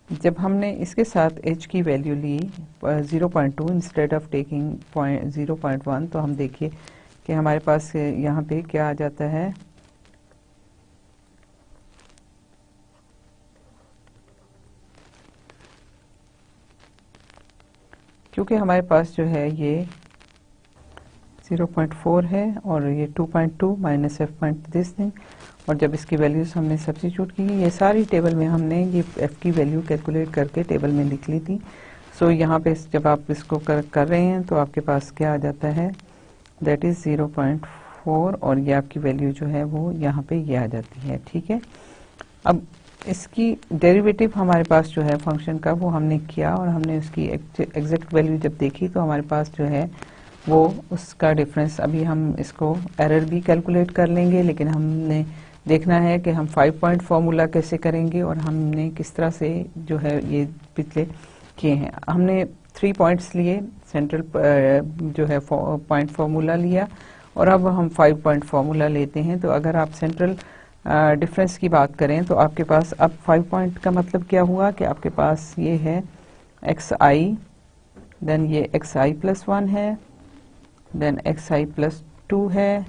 जब हमने इसके साथ h की वैल्यू ली 0.2 इंस्टेड ऑफ टेकिंग 0.1, तो हम देखिए कि हमारे पास यहाँ पे क्या आ जाता है, क्योंकि हमारे पास जो है ये 0.4 है और ये 2.2 minus F point this thing, और जब इसकी वैल्यूज हमने सब्स्टिट्यूट की, ये सारी टेबल में हमने ये एफ की वैल्यू कैलकुलेट करके टेबल में लिख ली थी। सो यहाँ पे जब आप इसको कर रहे हैं तो आपके पास क्या आ जाता है, दैट इज 0.4, और ये आपकी वैल्यू जो है वो यहाँ पे ये आ जाती है, ठीक है। अब इसकी डेरिवेटिव हमारे पास जो है फंक्शन का वो हमने किया, और हमने उसकी एग्जैक्ट वैल्यू जब देखी तो हमारे पास जो है वो उसका डिफरेंस, अभी हम इसको एरर भी कैलकुलेट कर लेंगे, लेकिन हमने देखना है कि हम 5 पॉइंट फार्मूला कैसे करेंगे और हमने किस तरह से जो है ये पिछले किए हैं। हमने 3 पॉइंट्स लिए, सेंट्रल जो है पॉइंट फार्मूला लिया, और अब हम 5 पॉइंट फार्मूला लेते हैं। तो अगर आप सेंट्रल डिफरेंस की बात करें तो आपके पास अब 5 पॉइंट का मतलब क्या हुआ कि आपके पास ये है एक्स आई, देन ये एक्स आई प्लस वन है, देन एक्स आई प्लस टू है,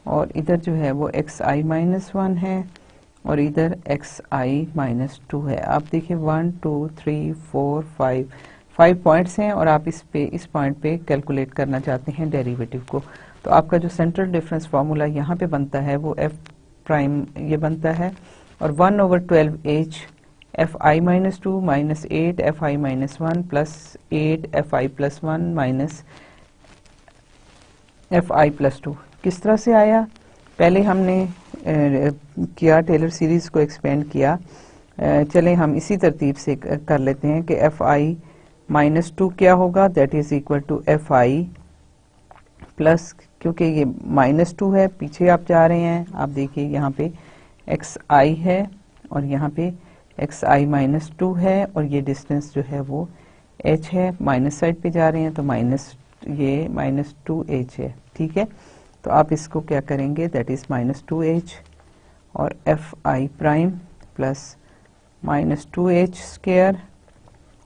और इधर जो है वो एक्स आई माइनस वन है, और इधर एक्स आई माइनस टू है। आप देखिए 1 2 3 4 5 पॉइंट्स हैं, और आप इस पॉइंट पे कैलकुलेट करना चाहते हैं डेरिवेटिव को। तो आपका जो सेंट्रल डिफरेंस फार्मूला यहाँ पे बनता है वो एफ प्राइम ये बनता है, और 1/12h F I minus two minus 8 F I minus one plus 8 F I plus one minus F I plus two. किस तरह से आया, पहले हमने किया टेलर सीरीज को एक्सपेंड किया, चलें हम इसी तरतीब से कर लेते हैं कि एफ आई माइनस टू क्या होगा, that is equal to F I plus, क्योंकि ये माइनस टू है, पीछे आप जा रहे हैं, आप देखिए यहाँ पे एक्स आई है और यहाँ पे एक्स आई माइनस टू है, और ये डिस्टेंस जो है वो एच है, माइनस साइड पे जा रहे हैं तो माइनस ये माइनस टू एच है, ठीक है। तो आप इसको क्या करेंगे, that is minus two H और F I prime plus minus two H square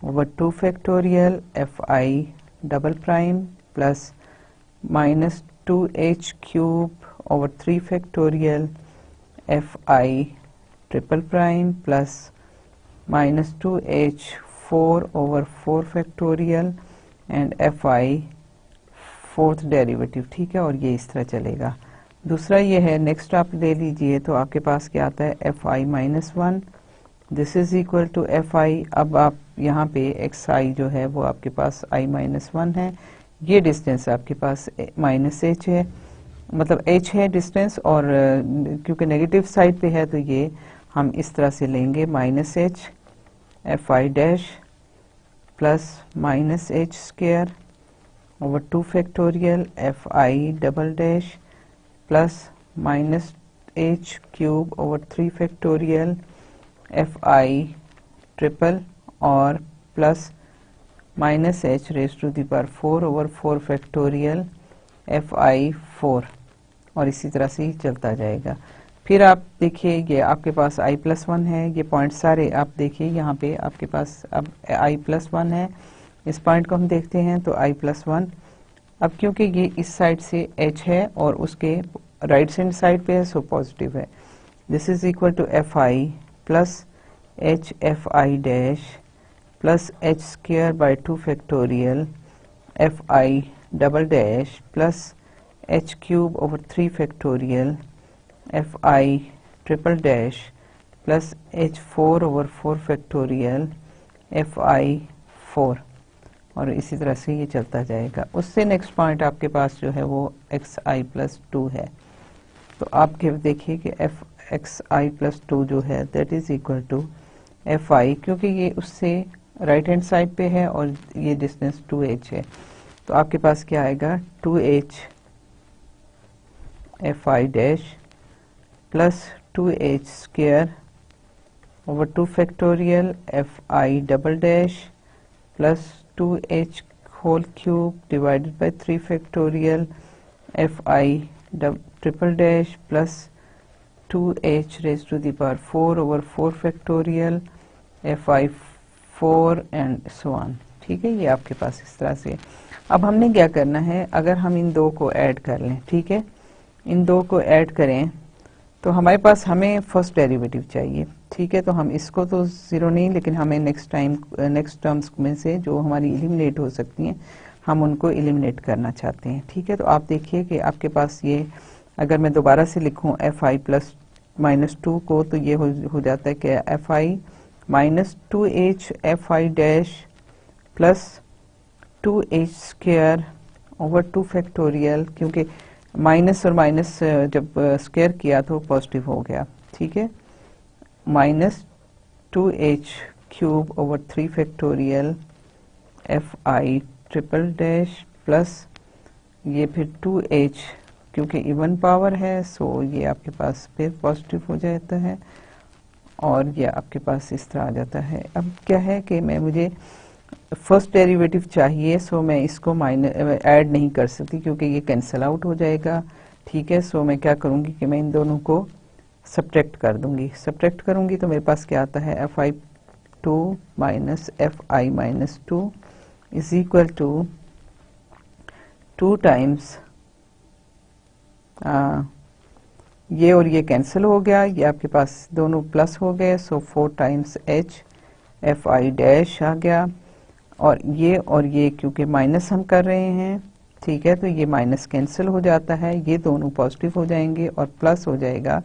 over 2 factorial F I double prime plus minus 2h cube over 3 factorial F I triple prime plus minus 2h 4 over 4 factorial and F I fourth derivative, ठीक है, और ये इस तरह चलेगा। दूसरा ये है, नेक्स्ट आप ले लीजिए, तो आपके पास क्या आता है F I minus one, this is equal to F I. अब आप यहाँ पे एक्स आई जो है वो आपके पास आई माइनस वन है, ये डिस्टेंस आपके पास माइनस एच है, मतलब h है डिस्टेंस, और क्योंकि नेगेटिव साइड पे है तो ये हम इस तरह से लेंगे minus H F I dash plus minus H square over 2 factorial F I double dash plus minus H cube over 3 factorial F I triple और plus minus H raise to the power 4 over 4 factorial F I 4, और इसी तरह से ही चलता जाएगा। फिर आप देखिए ये आपके पास i+1 है, ये पॉइंट सारे आप देखिए यहाँ पे आपके पास अब i+1 है। इस पॉइंट को हम देखते हैं तो i+1, अब क्योंकि ये इस साइड से h है और उसके राइट हैंड साइड पे है सो पॉजिटिव है। This is equal to F I plus H F I dash plus H square by 2 factorial F I double dash plus H cube over 3 factorial F I triple dash plus H 4 over 4 factorial F I 4, और इसी तरह से ये चलता जाएगा। उससे नेक्स्ट पॉइंट आपके पास जो है वो एक्स आई प्लस 2 है, तो आप देखिए कि एफ एक्स आई प्लस 2 जो है that is equal to F I, क्योंकि ये उससे राइट हैंड साइड पे है और ये डिस्टेंस 2h है, तो आपके पास क्या आएगा 2h F I dash plus 2h square over 2 factorial F I double dash plus 2h whole cube divided by 3 factorial F I triple dash plus 2h raise to the power 4 over 4 factorial F I 4 and so on. ठीक है, ये आपके पास इस तरह से। अब हमने क्या करना है, अगर हम इन दो को ऐड कर लें, ठीक है, इन दो को ऐड करें तो हमारे पास हमें फर्स्ट डेरिवेटिव चाहिए। ठीक है, तो हम इसको तो ज़ीरो नहीं, लेकिन हमें नेक्स्ट टर्म्स में से जो हमारी एलिमिनेट हो सकती हैं हम उनको एलिमिनेट करना चाहते हैं। ठीक है, तो आप देखिए कि आपके पास ये अगर मैं दोबारा से लिखूं एफ आई प्लस माइनस 2 को, तो ये हो जाता है कि F I minus 2h F I dash plus 2h square over 2 factorial, क्योंकि माइनस और माइनस जब स्क्वायर किया तो पॉजिटिव हो गया। ठीक है, minus 2h cube over 3 factorial F I triple dash plus ये फिर 2h, क्योंकि इवन पावर है सो ये आपके पास फिर पॉजिटिव हो जाता है और ये आपके पास इस तरह आ जाता है। अब क्या है कि मुझे फर्स्ट डेरिवेटिव चाहिए, सो मैं इसको ऐड नहीं कर सकती क्योंकि ये कैंसिल आउट हो जाएगा। ठीक है, सो मैं क्या करूँगी कि मैं इन दोनों को सब्ट्रैक्ट कर दूंगी। सब्ट्रैक्ट करूँगी तो मेरे पास क्या आता है F I 2 minus F I minus 2 is equal to 2 times ये और ये कैंसिल हो गया, ये आपके पास दोनों प्लस हो गए, so 4 times H F I dash आ गया, और ये क्योंकि माइनस हम कर रहे हैं, ठीक है, तो ये माइनस कैंसिल हो जाता है, ये दोनों पॉजिटिव हो जाएंगे और प्लस हो जाएगा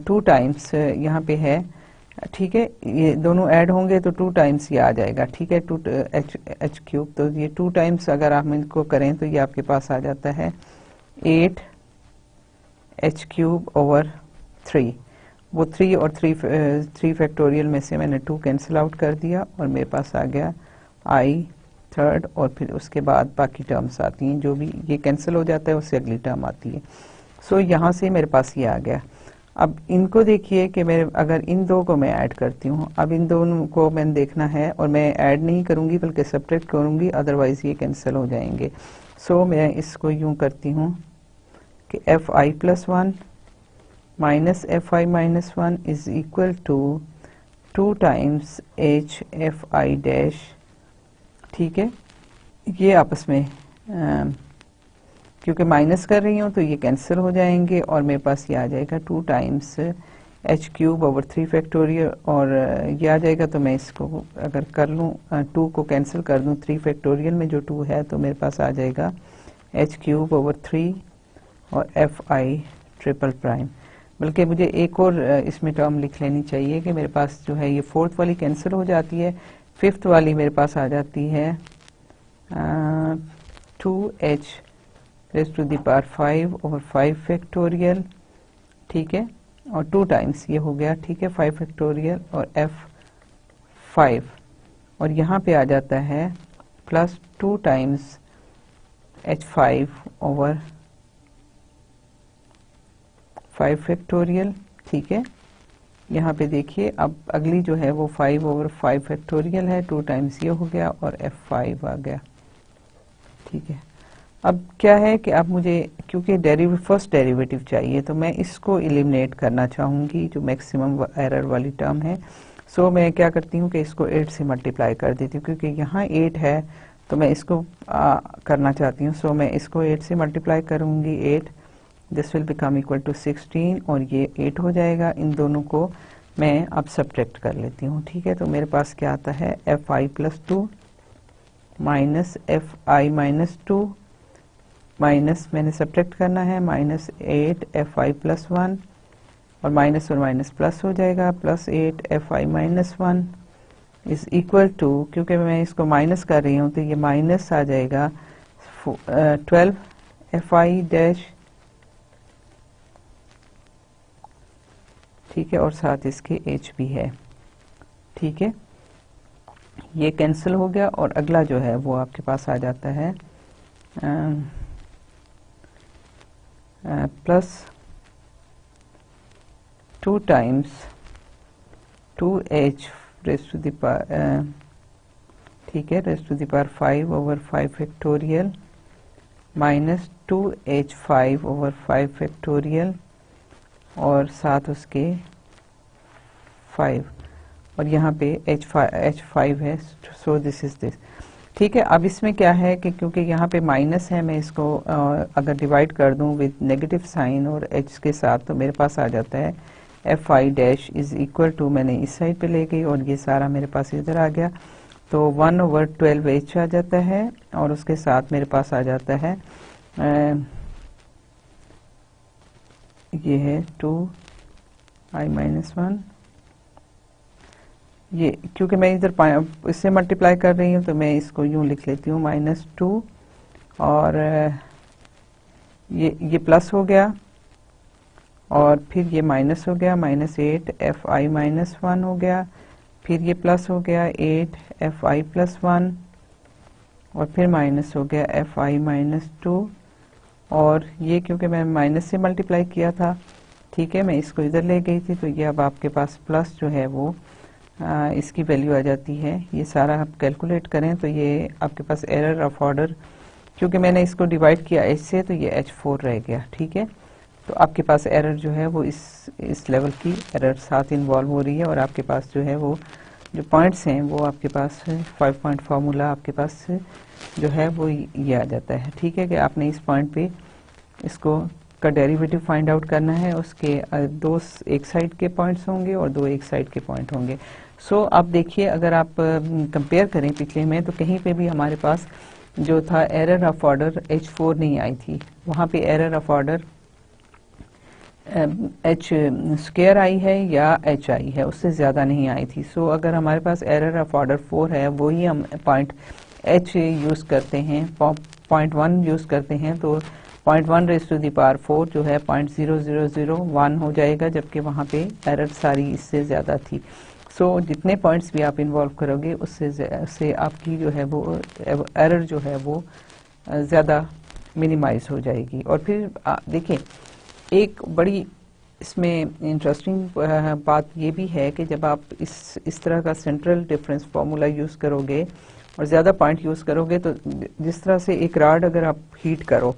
2 टाइम्स यहाँ पे है। ठीक है, ये दोनों ऐड होंगे तो 2 टाइम्स ये आ जाएगा। ठीक है, 2 एच क्यूब, तो ये 2 टाइम्स अगर आप इनको करें तो ये आपके पास आ जाता है 8 एच क्यूब ओवर 3। वो 3 और 3 फैक्टोरियल में से मैंने 2 कैंसिल आउट कर दिया और मेरे पास आ गया आई थर्ड, और फिर उसके बाद बाकी टर्म्स आती हैं, जो भी ये कैंसिल हो जाता है उससे अगली टर्म आती है। सो यहाँ से मेरे पास ये आ गया। अब इनको देखिए कि मेरे अगर इन दो को मैं ऐड करती हूँ, अब इन दोनों को मैंने देखना है और मैं ऐड नहीं करूँगी बल्कि सब्ट्रैक्ट करूँगी, अदरवाइज ये कैंसिल हो जाएंगे। सो मैं इसको यूँ करती हूँ कि F I plus 1 minus F I minus 1 is equal to 2 times H F I dash. ठीक है, ये आपस में क्योंकि माइनस कर रही हूँ तो ये कैंसिल हो जाएंगे और मेरे पास ये आ जाएगा 2 times H cube over 3 factorial, और ये आ जाएगा। तो मैं इसको अगर कर लूँ 2 को कैंसिल कर दूँ 3 फैक्टोरियल में जो 2 है, तो मेरे पास आ जाएगा एच क्यूब ओवर 3 और एफ आई ट्रिपल प्राइम। बल्कि मुझे एक और इसमें टर्म लिख लेनी चाहिए कि मेरे पास जो है ये 4th वाली कैंसिल हो जाती है, 5th वाली मेरे पास आ जाती है 2h raise to the power 5 over 5 factorial, ठीक है, और 2 टाइम्स ये हो गया, ठीक है, 5 फैक्टोरियल और F5, और यहाँ पे आ जाता है plus 2 times H5 over 5 factorial, ठीक है। यहाँ पे देखिए अब अगली जो है वो 5 ओवर 5 फैक्टोरियल है, 2 टाइम्स ये हो गया और F5 आ गया, ठीक है। अब क्या है कि अब मुझे क्योंकि फर्स्ट डेरिवेटिव चाहिए तो मैं इसको एलिमिनेट करना चाहूँगी, जो मैक्सिमम एरर वाली टर्म है। सो मैं क्या करती हूँ कि इसको 8 से मल्टीप्लाई कर देती हूँ, क्योंकि यहाँ 8 है तो मैं इसको करना चाहती हूँ। सो मैं इसको 8 से मल्टीप्लाई करूँगी, 8, this will become equal to 16 और ये 8 हो जाएगा। इन दोनों को मैं अब सब्ट्रैक्ट कर लेती हूँ, ठीक है। तो मेरे पास क्या आता है, Fi plus 2 minus Fi minus 2 minus, मैंने सब्ट्रैक्ट करना है, माइनस 8 Fi प्लस 1 और माइनस प्लस हो जाएगा, plus 8 Fi minus 1 is equal to, क्योंकि मैं इसको माइनस कर रही हूँ तो ये माइनस आ जाएगा 12 Fi डैश, ठीक है, और साथ इसके h भी है, ठीक है। ये कैंसिल हो गया और अगला जो है वो आपके पास आ जाता है plus 2 times 2h raise to the power, ठीक है, raise to the power 5 over 5 factorial minus 2h5 over 5 factorial और साथ उसके 5, और यहाँ पे h5 है, सो दिस इज दिस, ठीक है। अब इसमें क्या है कि क्योंकि यहाँ पे माइनस है, मैं इसको अगर डिवाइड कर दूँ विद नेगेटिव साइन और h के साथ तो मेरे पास आ जाता है Fi dash is equal to, मैंने इस साइड पे ले गई और ये सारा मेरे पास इधर आ गया, तो 1 ओवर 12h आ जाता है और उसके साथ मेरे पास आ जाता है ये है 2i माइनस 1, ये क्योंकि मैं इधर इससे मल्टीप्लाई कर रही हूँ तो मैं इसको यूं लिख लेती हूँ -2 और ये प्लस हो गया और फिर ये माइनस हो गया, -8 Fi माइनस 1 हो गया, फिर ये प्लस हो गया 8 Fi प्लस 1 और फिर माइनस हो गया Fi माइनस 2, और ये क्योंकि मैं माइनस से मल्टीप्लाई किया था, ठीक है, मैं इसको इधर ले गई थी, तो ये अब आपके पास प्लस जो है वो इसकी वैल्यू आ जाती है। ये सारा आप कैलकुलेट करें तो ये आपके पास एरर ऑफ ऑर्डर, क्योंकि मैंने इसको डिवाइड किया h से तो ये h4 रह गया, ठीक है। तो आपके पास एरर जो है वो इस लेवल की एरर साथ इन्वॉल्व हो रही है, और आपके पास जो है वो जो पॉइंट्स हैं वो आपके पास 5 पॉइंट फार्मूला आपके पास जो है वो ये आ जाता है, ठीक है, कि आपने इस पॉइंट पे इसको का डेरिवेटिव फाइंड आउट करना है, उसके दो एक साइड के पॉइंट्स होंगे और दो एक साइड के पॉइंट होंगे। सो आप देखिए अगर आप कंपेयर करें पिछले में तो कहीं पे भी हमारे पास जो था एरर ऑफ ऑर्डर h4 नहीं आई थी, वहाँ पे error of order h square I है या h आई है, उससे ज़्यादा नहीं आई थी। सो अगर हमारे पास एरर ऑफ ऑर्डर 4 है, वही हम पॉइंट h यूज़ करते हैं, पॉइंट 1 यूज़ करते हैं, तो 0.1 रेज़ टू दी पावर 4 जो है 0.0001 हो जाएगा, जबकि वहाँ पे एरर सारी इससे ज़्यादा थी। सो जितने पॉइंट्स भी आप इन्वॉल्व करोगे उससे आपकी जो है वो एरर जो है वो ज़्यादा मिनिमाइज हो जाएगी। और फिर देखिए एक बड़ी इसमें इंटरेस्टिंग बात ये भी है कि जब आप इस तरह का सेंट्रल डिफरेंस फार्मूला यूज़ करोगे और ज़्यादा पॉइंट यूज़ करोगे, तो जिस तरह से एक राड अगर आप हीट करो,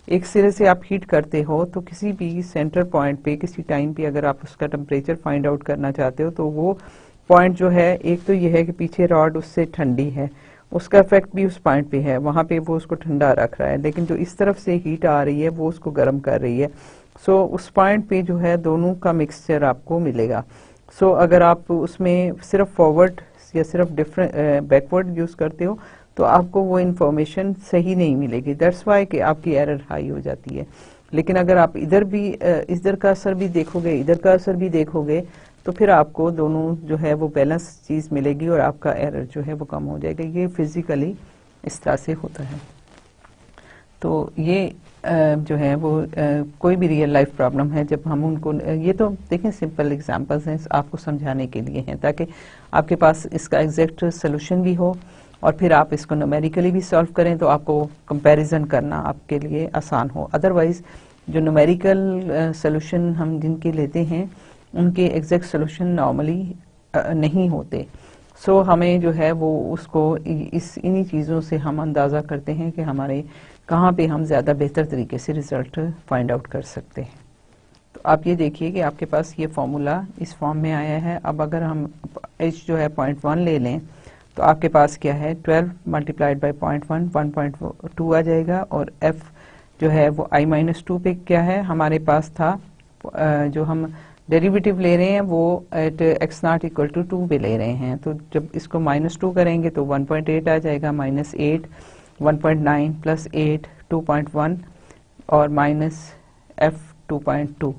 एक सिरे से आप हीट करते हो, तो किसी भी सेंटर पॉइंट पे किसी टाइम पे अगर आप उसका टेम्परेचर फाइंड आउट करना चाहते हो, तो वो पॉइंट जो है, एक तो ये है कि पीछे रॉड उससे ठंडी है, उसका इफेक्ट भी उस पॉइंट पे है, वहाँ पे वो उसको ठंडा रख रहा है, लेकिन जो इस तरफ से हीट आ रही है वो उसको गर्म कर रही है। सो उस पॉइंट पे जो है दोनों का मिक्सचर आपको मिलेगा। सो अगर आप उसमें सिर्फ फॉरवर्ड या सिर्फ डिफरेंट बैकवर्ड यूज़ करते हो तो आपको वो इन्फॉर्मेशन सही नहीं मिलेगी, दैट्स वाई कि आपकी एरर हाई हो जाती है। लेकिन अगर आप इधर का असर भी देखोगे, इधर का असर भी देखोगे, तो फिर आपको दोनों जो है वो बैलेंस चीज़ मिलेगी और आपका एरर जो है वो कम हो जाएगा। ये फिजिकली इस तरह से होता है। तो ये जो है वो कोई भी रियल लाइफ प्रॉब्लम है, जब हम उनको ये तो देखें सिंपल एग्जांपल्स हैं आपको समझाने के लिए हैं, ताकि आपके पास इसका एग्जैक्ट सोल्यूशन भी हो और फिर आप इसको न्यूमेरिकली भी सॉल्व करें तो आपको कंपैरिजन करना आपके लिए आसान हो। अदरवाइज जो न्यूमेरिकल सोल्यूशन हम जिनके लेते हैं उनके एग्जैक्ट सोल्यूशन नॉर्मली नहीं होते। सो हमें जो है वो उसको इन्हीं चीज़ों से हम अंदाज़ा करते हैं कि हमारे कहाँ पे हम ज़्यादा बेहतर तरीके से रिजल्ट फाइंड आउट कर सकते हैं। तो आप ये देखिए कि आपके पास ये फॉर्मूला इस फॉर्म में आया है। अब अगर हम h जो है 0.1 ले लें तो आपके पास क्या है 12 मल्टीप्लाइड बाई 0.1 1.2 आ जाएगा, और f जो है वो i-2 पे क्या है हमारे पास था, जो हम डेरिवेटिव ले रहे हैं वो एट x0 इक्वल टू 2 पे ले रहे हैं। तो जब इसको -2 करेंगे तो 1.8 आ जाएगा, -8 1.9 प्लस 8 2.1 और माइनस f 2.2।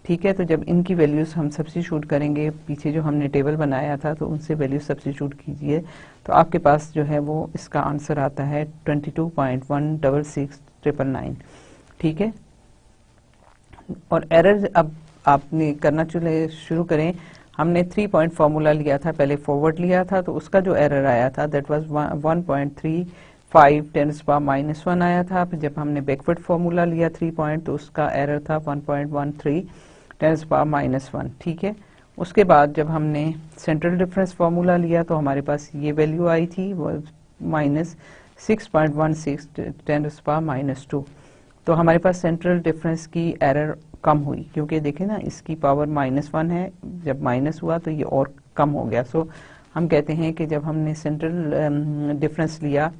ठीक है, तो जब इनकी वैल्यूज हम सब्स्टिट्यूट करेंगे, पीछे जो हमने टेबल बनाया था तो उनसे वैल्यू सब्स्टिट्यूट कीजिए तो आपके पास जो है वो इसका आंसर आता है 22.166,999। ठीक है, और एरर अब आपने करना शुरू करें। हमने 3 पॉइंट फार्मूला लिया था, पहले फॉरवर्ड लिया था तो उसका जो एरर आया था दैट वाज 1.35 10⁻⁻1 आया था। फिर जब हमने बैकवर्ड फार्मूला लिया 3 पॉइंट तो उसका एरर था 1.13 10⁻⁻1। ठीक है, उसके बाद जब हमने सेंट्रल डिफरेंस फार्मूला लिया तो हमारे पास ये वैल्यू आई थी -6.16 10⁻⁻2। तो हमारे पास सेंट्रल डिफरेंस की एरर कम हुई, क्योंकि देखें ना इसकी पावर -1 है, जब माइनस हुआ तो ये और कम हो गया। सो हम कहते हैं कि जब हमने सेंट्रल डिफरेंस लिया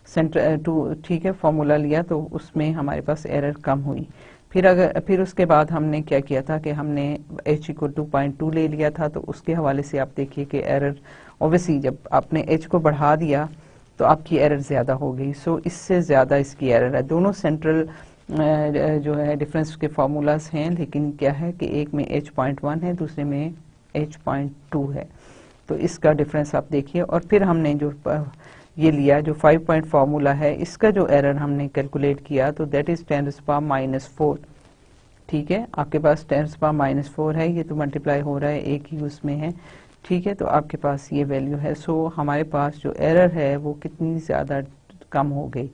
ठीक है फॉर्मूला लिया तो उसमें हमारे पास एरर कम हुई। फिर उसके बाद हमने क्या किया था कि हमने h इक्वल टू 0.2 ले लिया था, तो उसके हवाले से आप देखिए कि एरर ऑब्वियसली जब आपने h को बढ़ा दिया तो आपकी एरर ज़्यादा हो गई। सो इससे ज़्यादा इसकी एरर है। दोनों सेंट्रल जो है डिफरेंस के फार्मूलाज हैं, लेकिन क्या है कि एक में h.1 है दूसरे में h.2 है, तो इसका डिफरेंस आप देखिए। और फिर हमने जो ये लिया जो 5 पॉइंट फार्मूला है, इसका जो एरर हमने कैलकुलेट किया तो दैट इज 10⁻⁻4। ठीक है, आपके पास 10⁻⁻4 है, ये तो मल्टीप्लाई हो रहा है एक ही उसमें है। ठीक है, तो आपके पास ये वैल्यू है। सो हमारे पास जो एरर है वो कितनी ज़्यादा कम हो गई।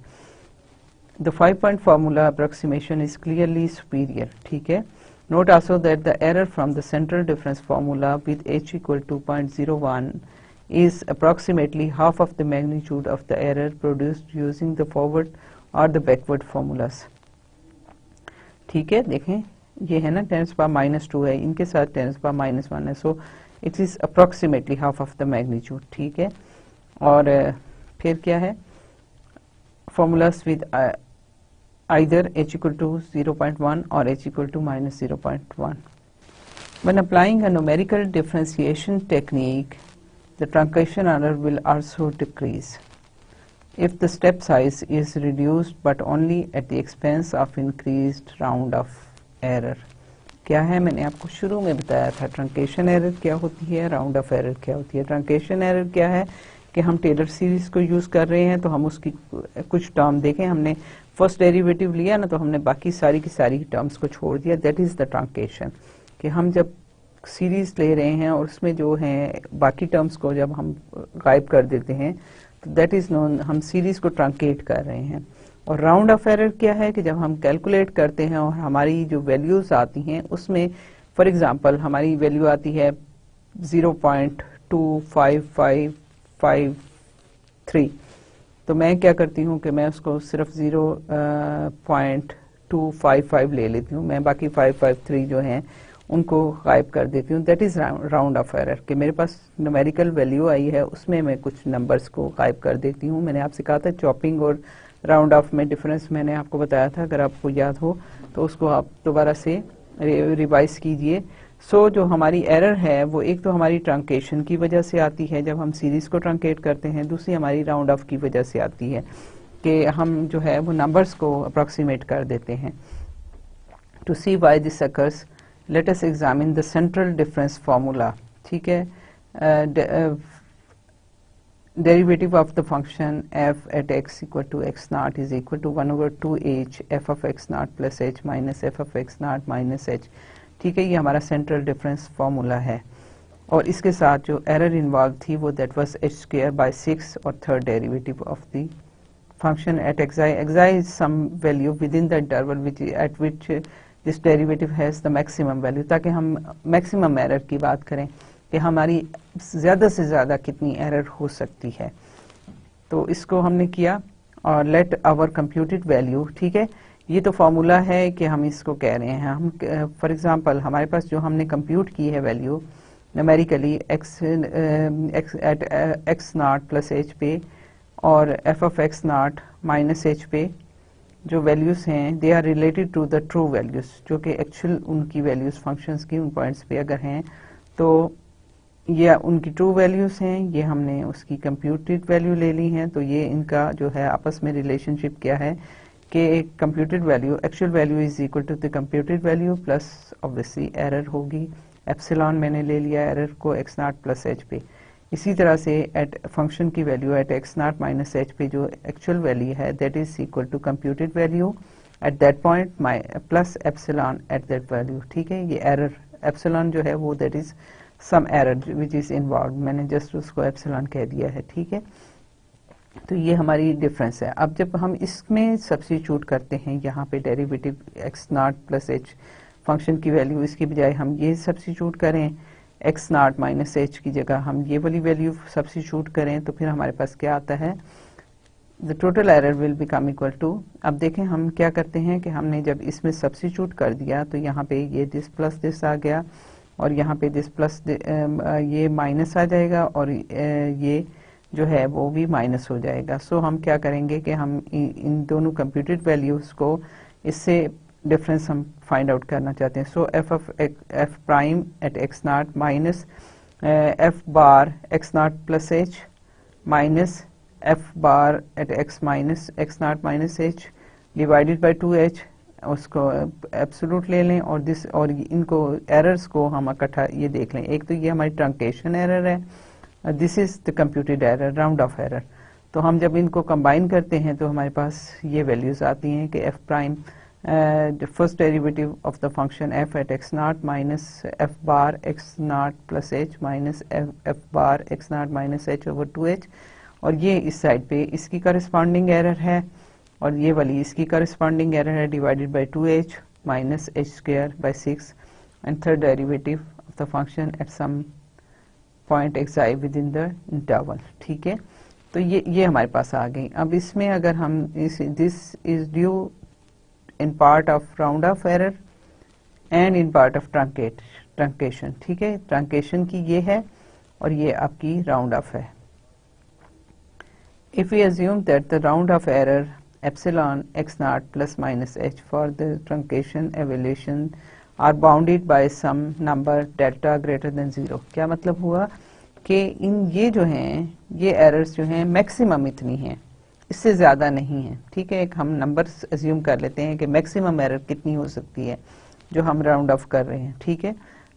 The 5-point formula approximation is clearly superior. ठीक है, note also that the error from the central difference formula with h equal to 0.01 is approximately half of the magnitude of the error produced using the forward or the backward formulas. ठीक है, देखें ये है ना 10⁻⁻2 है, इनके साथ 10⁻⁻1 है, so it is approximately half of the magnitude. ठीक है, और फिर क्या है formulas with either h equal to 0.1 or h equal to -0.1. When applying a numerical differentiation technique, the truncation error will also decrease if the step size is reduced but only at the expense of increased round of error. क्या है, मैंने आपको शुरू में बताया था ट्रंकेशन एरर क्या होती है, राउंड ऑफ एरर क्या होती है। ट्रंकेशन एरर क्या है कि हम टेलर सीरीज को यूज कर रहे हैं तो हम उसकी कुछ टर्म देखें, हमने फर्स्ट डेरिवेटिव लिया ना तो हमने बाकी सारी की सारी टर्म्स को छोड़ दिया, दैट इज द ट्रंकेशन। कि हम जब सीरीज ले रहे हैं और उसमें जो है बाकी टर्म्स को जब हम गायब कर देते हैं तो दैट इज नोन, हम सीरीज को ट्रंकेट कर रहे हैं। और राउंड ऑफ एरर क्या है कि जब हम कैलकुलेट करते हैं और हमारी जो वैल्यूज आती हैं उसमें फॉर एग्जांपल हमारी वैल्यू आती है 0.25553, तो मैं क्या करती हूँ कि मैं उसको सिर्फ 0.255 ले लेती हूँ, मैं बाकी 553 जो हैं उनको गायब कर देती हूँ। That is round of error कि मेरे पास न्यूमेरिकल वैल्यू आई है उसमें मैं कुछ नंबर्स को गायब कर देती हूँ। मैंने आपसे कहा था चॉपिंग और राउंड ऑफ में डिफरेंस मैंने आपको बताया था, अगर आपको याद हो तो उसको आप दोबारा से रिवाइज कीजिए। सो जो हमारी एरर है वो एक तो हमारी ट्रंकेशन की वजह से आती है जब हम सीरीज को ट्रंकेट करते हैं, दूसरी हमारी राउंड ऑफ की वजह से आती है कि हम जो है वो नंबर्स को अप्रोक्सीमेट कर देते हैं। To see why this occurs let us examine the central difference formula. ठीक है, derivative of the function f at x equal to x naught is equal to 1 over 2h f of x naught plus h minus f of x naught minus h। ठीक है, ये हमारा सेंट्रल डिफरेंस फॉर्मूला है और इसके साथ जो एरर इन्वॉल्व थी वो that was h square by 6 और third derivative of the function at xi is some value within the interval at which this derivative has the maximum value, ताकि हम maximum error की बात करें कि हमारी ज़्यादा से ज़्यादा कितनी एरर हो सकती है। तो इसको हमने किया और लेट आवर कंप्यूटेड वैल्यू, ठीक है, ये तो फॉर्मूला है कि हम इसको कह रहे हैं। हम फॉर एग्जांपल हमारे पास जो हमने कंप्यूट की है value numerically X at x not plus H पे और F of x not minus H पे जो वैल्यूज़ हैं they are related to the true values, जो कि एक्चुअल उनकी वैल्यूज़ फंक्शंस की उन पॉइंट्स पे अगर हैं तो ये उनकी ट्रू वैल्यूज़ हैं, ये हमने उसकी कंप्यूटेड वैल्यू ले ली हैं। तो ये इनका जो है आपस में रिलेशनशिप क्या है कि computed value actual value is equal to the computed value plus obviously error होगी, एप्सिलॉन मैंने ले लिया एरर को एक्स नॉट प्लस एच पे। इसी तरह से एट फंक्शन की value at x not minus H पे जो एक्चुअल वैल्यू है that is equal to computed value at that point plus epsilon at that value. ठीक है, ये एरर एप्सिलॉन जो है वो that is some error which is involve, मैंने जस्ट उसको एप्सिलॉन कह दिया है। ठीक है, तो ये हमारी डिफरेंस है। अब जब हम इसमें सब्स्टिट्यूट करते हैं यहाँ पे derivative x not plus H function की वैल्यू, इसकी बजाय हम ये सब्स्टिट्यूट करें एक्स नॉट माइनस एच की जगह हम ये वाली वैल्यू सब्स्टिट्यूट करें तो फिर हमारे पास क्या आता है, the total error will become equal to. अब देखें हम क्या करते हैं कि हमने जब इसमें सब्स्टिट्यूट कर दिया तो यहाँ पे ये दिस प्लस दिस आ गया और यहाँ पे दिस प्लस ये माइनस आ जाएगा और ये जो है वो भी माइनस हो जाएगा। सो हम क्या करेंगे कि हम इन दोनों कंप्यूटेड वैल्यूज को इससे डिफरेंस हम फाइंड आउट करना चाहते हैं। So F prime at x not minus F bar X not plus H minus F bar at X minus X not minus H divided by 2h, उसको एब्सोल्यूट ले लें और दिस और इनको एरर्स को हम इकट्ठा ये देख लें। एक तो ये हमारी ट्रंकेशन एरर है, this is the computed error, round of error. तो हम जब इनको कंबाइन करते हैं तो हमारे पास ये वैल्यूज आती हैं कि F prime the first derivative of the function f at x naught minus f bar x naught plus h minus f bar x naught minus h over 2h, और ये इस साइड पे इसकी करस्पॉन्डिंग एरर है और ये वाली इसकी करस्पॉन्डिंग एरर है divided by 2h minus h square by 6 and third derivative of the function at some point xi within the interval। ठीक है, तो ये हमारे पास आ गई। अब इसमें अगर हम this is due in part of round off error and in part of truncation। ठीक है, truncation की ये है और ये आपकी round off है। If we assume that the round off error epsilon x naught plus minus h for the truncation evaluation are bounded by some number delta greater than 0, क्या मतलब हुआ कि इन ये जो हैं ये errors जो हैं maximum इतनी हैं, इससे ज़्यादा नहीं है। ठीक है, एक हम नंबर्स अज्यूम कर लेते हैं कि मैक्सिमम एरर कितनी हो सकती है जो हम राउंड ऑफ कर रहे हैं। ठीक है,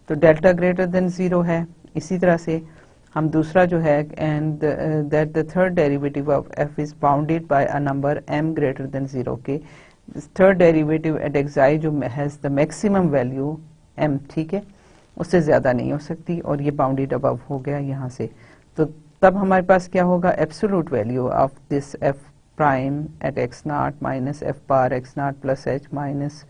तो डेल्टा ग्रेटर देन 0 है। इसी तरह से हम दूसरा जो है and that the third derivative of f is bounded by a number m greater than 0 के थर्ड डेरिवेटिव एट xi जो has the maximum value m, ठीक है, उससे ज़्यादा नहीं हो सकती और ये बाउंडेड अबव हो गया यहाँ से। तो तब हमारे पास क्या होगा, absolute value of this F prime at x not minus F bar X not plus H minus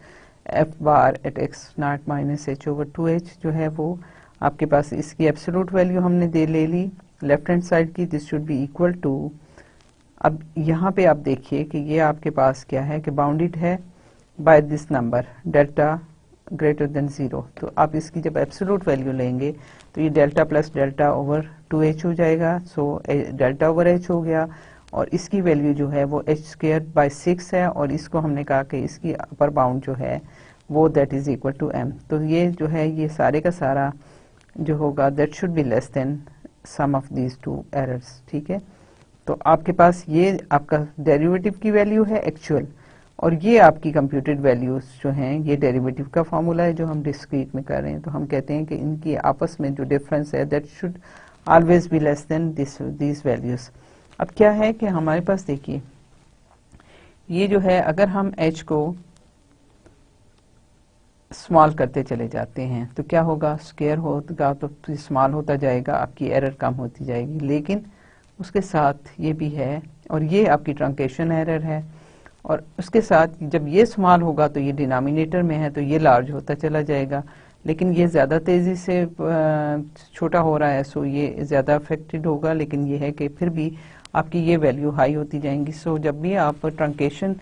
F bar at x not minus H over 2h जो है वो आपके पास इसकी एब्सोल्यूट वैल्यू हमने ले ली लेफ्ट हैंड साइड की, this should be equal to. अब यहाँ पे आप देखिए कि ये आपके पास क्या है कि बाउंडेड है by this number delta greater than 0। तो आप इसकी जब एब्सोल्यूट वैल्यू लेंगे तो ये delta plus delta over 2h हो जाएगा। सो डेल्टा ओवर h हो गया और इसकी वैल्यू जो है वो h स्क्वायर बाय 6 है और इसको हमने कहा कि इसकी अपर बाउंड जो है वो that is equal to m। तो ये जो है ये सारे का सारा जो होगा that should be less than some of these two errors. ठीक है, तो आपके पास ये आपका डेरिवेटिव की वैल्यू है एक्चुअल और ये आपकी कंप्यूटेड वैल्यूज जो हैं ये डेरिवेटिव का फॉर्मूला है जो हम डिस्क्रीट में कर रहे हैं। तो हम कहते हैं कि इनकी आपस में जो डिफरेंस है that should always be less then this values. अब क्या है कि हमारे पास देखिए ये जो है, अगर हम h को स्मॉल करते चले जाते हैं तो क्या होगा, स्क्वायर होगा तो स्मॉल होता जाएगा, आपकी एरर कम होती जाएगी। लेकिन उसके साथ ये भी है, और ये आपकी ट्रंकेशन एरर है, और उसके साथ जब ये स्मॉल होगा तो ये डिनोमिनेटर में है तो ये लार्ज होता चला जाएगा। लेकिन ये ज़्यादा तेज़ी से छोटा हो रहा है, सो ये ज़्यादा अफेक्टेड होगा। लेकिन ये है कि फिर भी आपकी ये वैल्यू हाई होती जाएंगी। सो जब भी आप ट्रंकेशन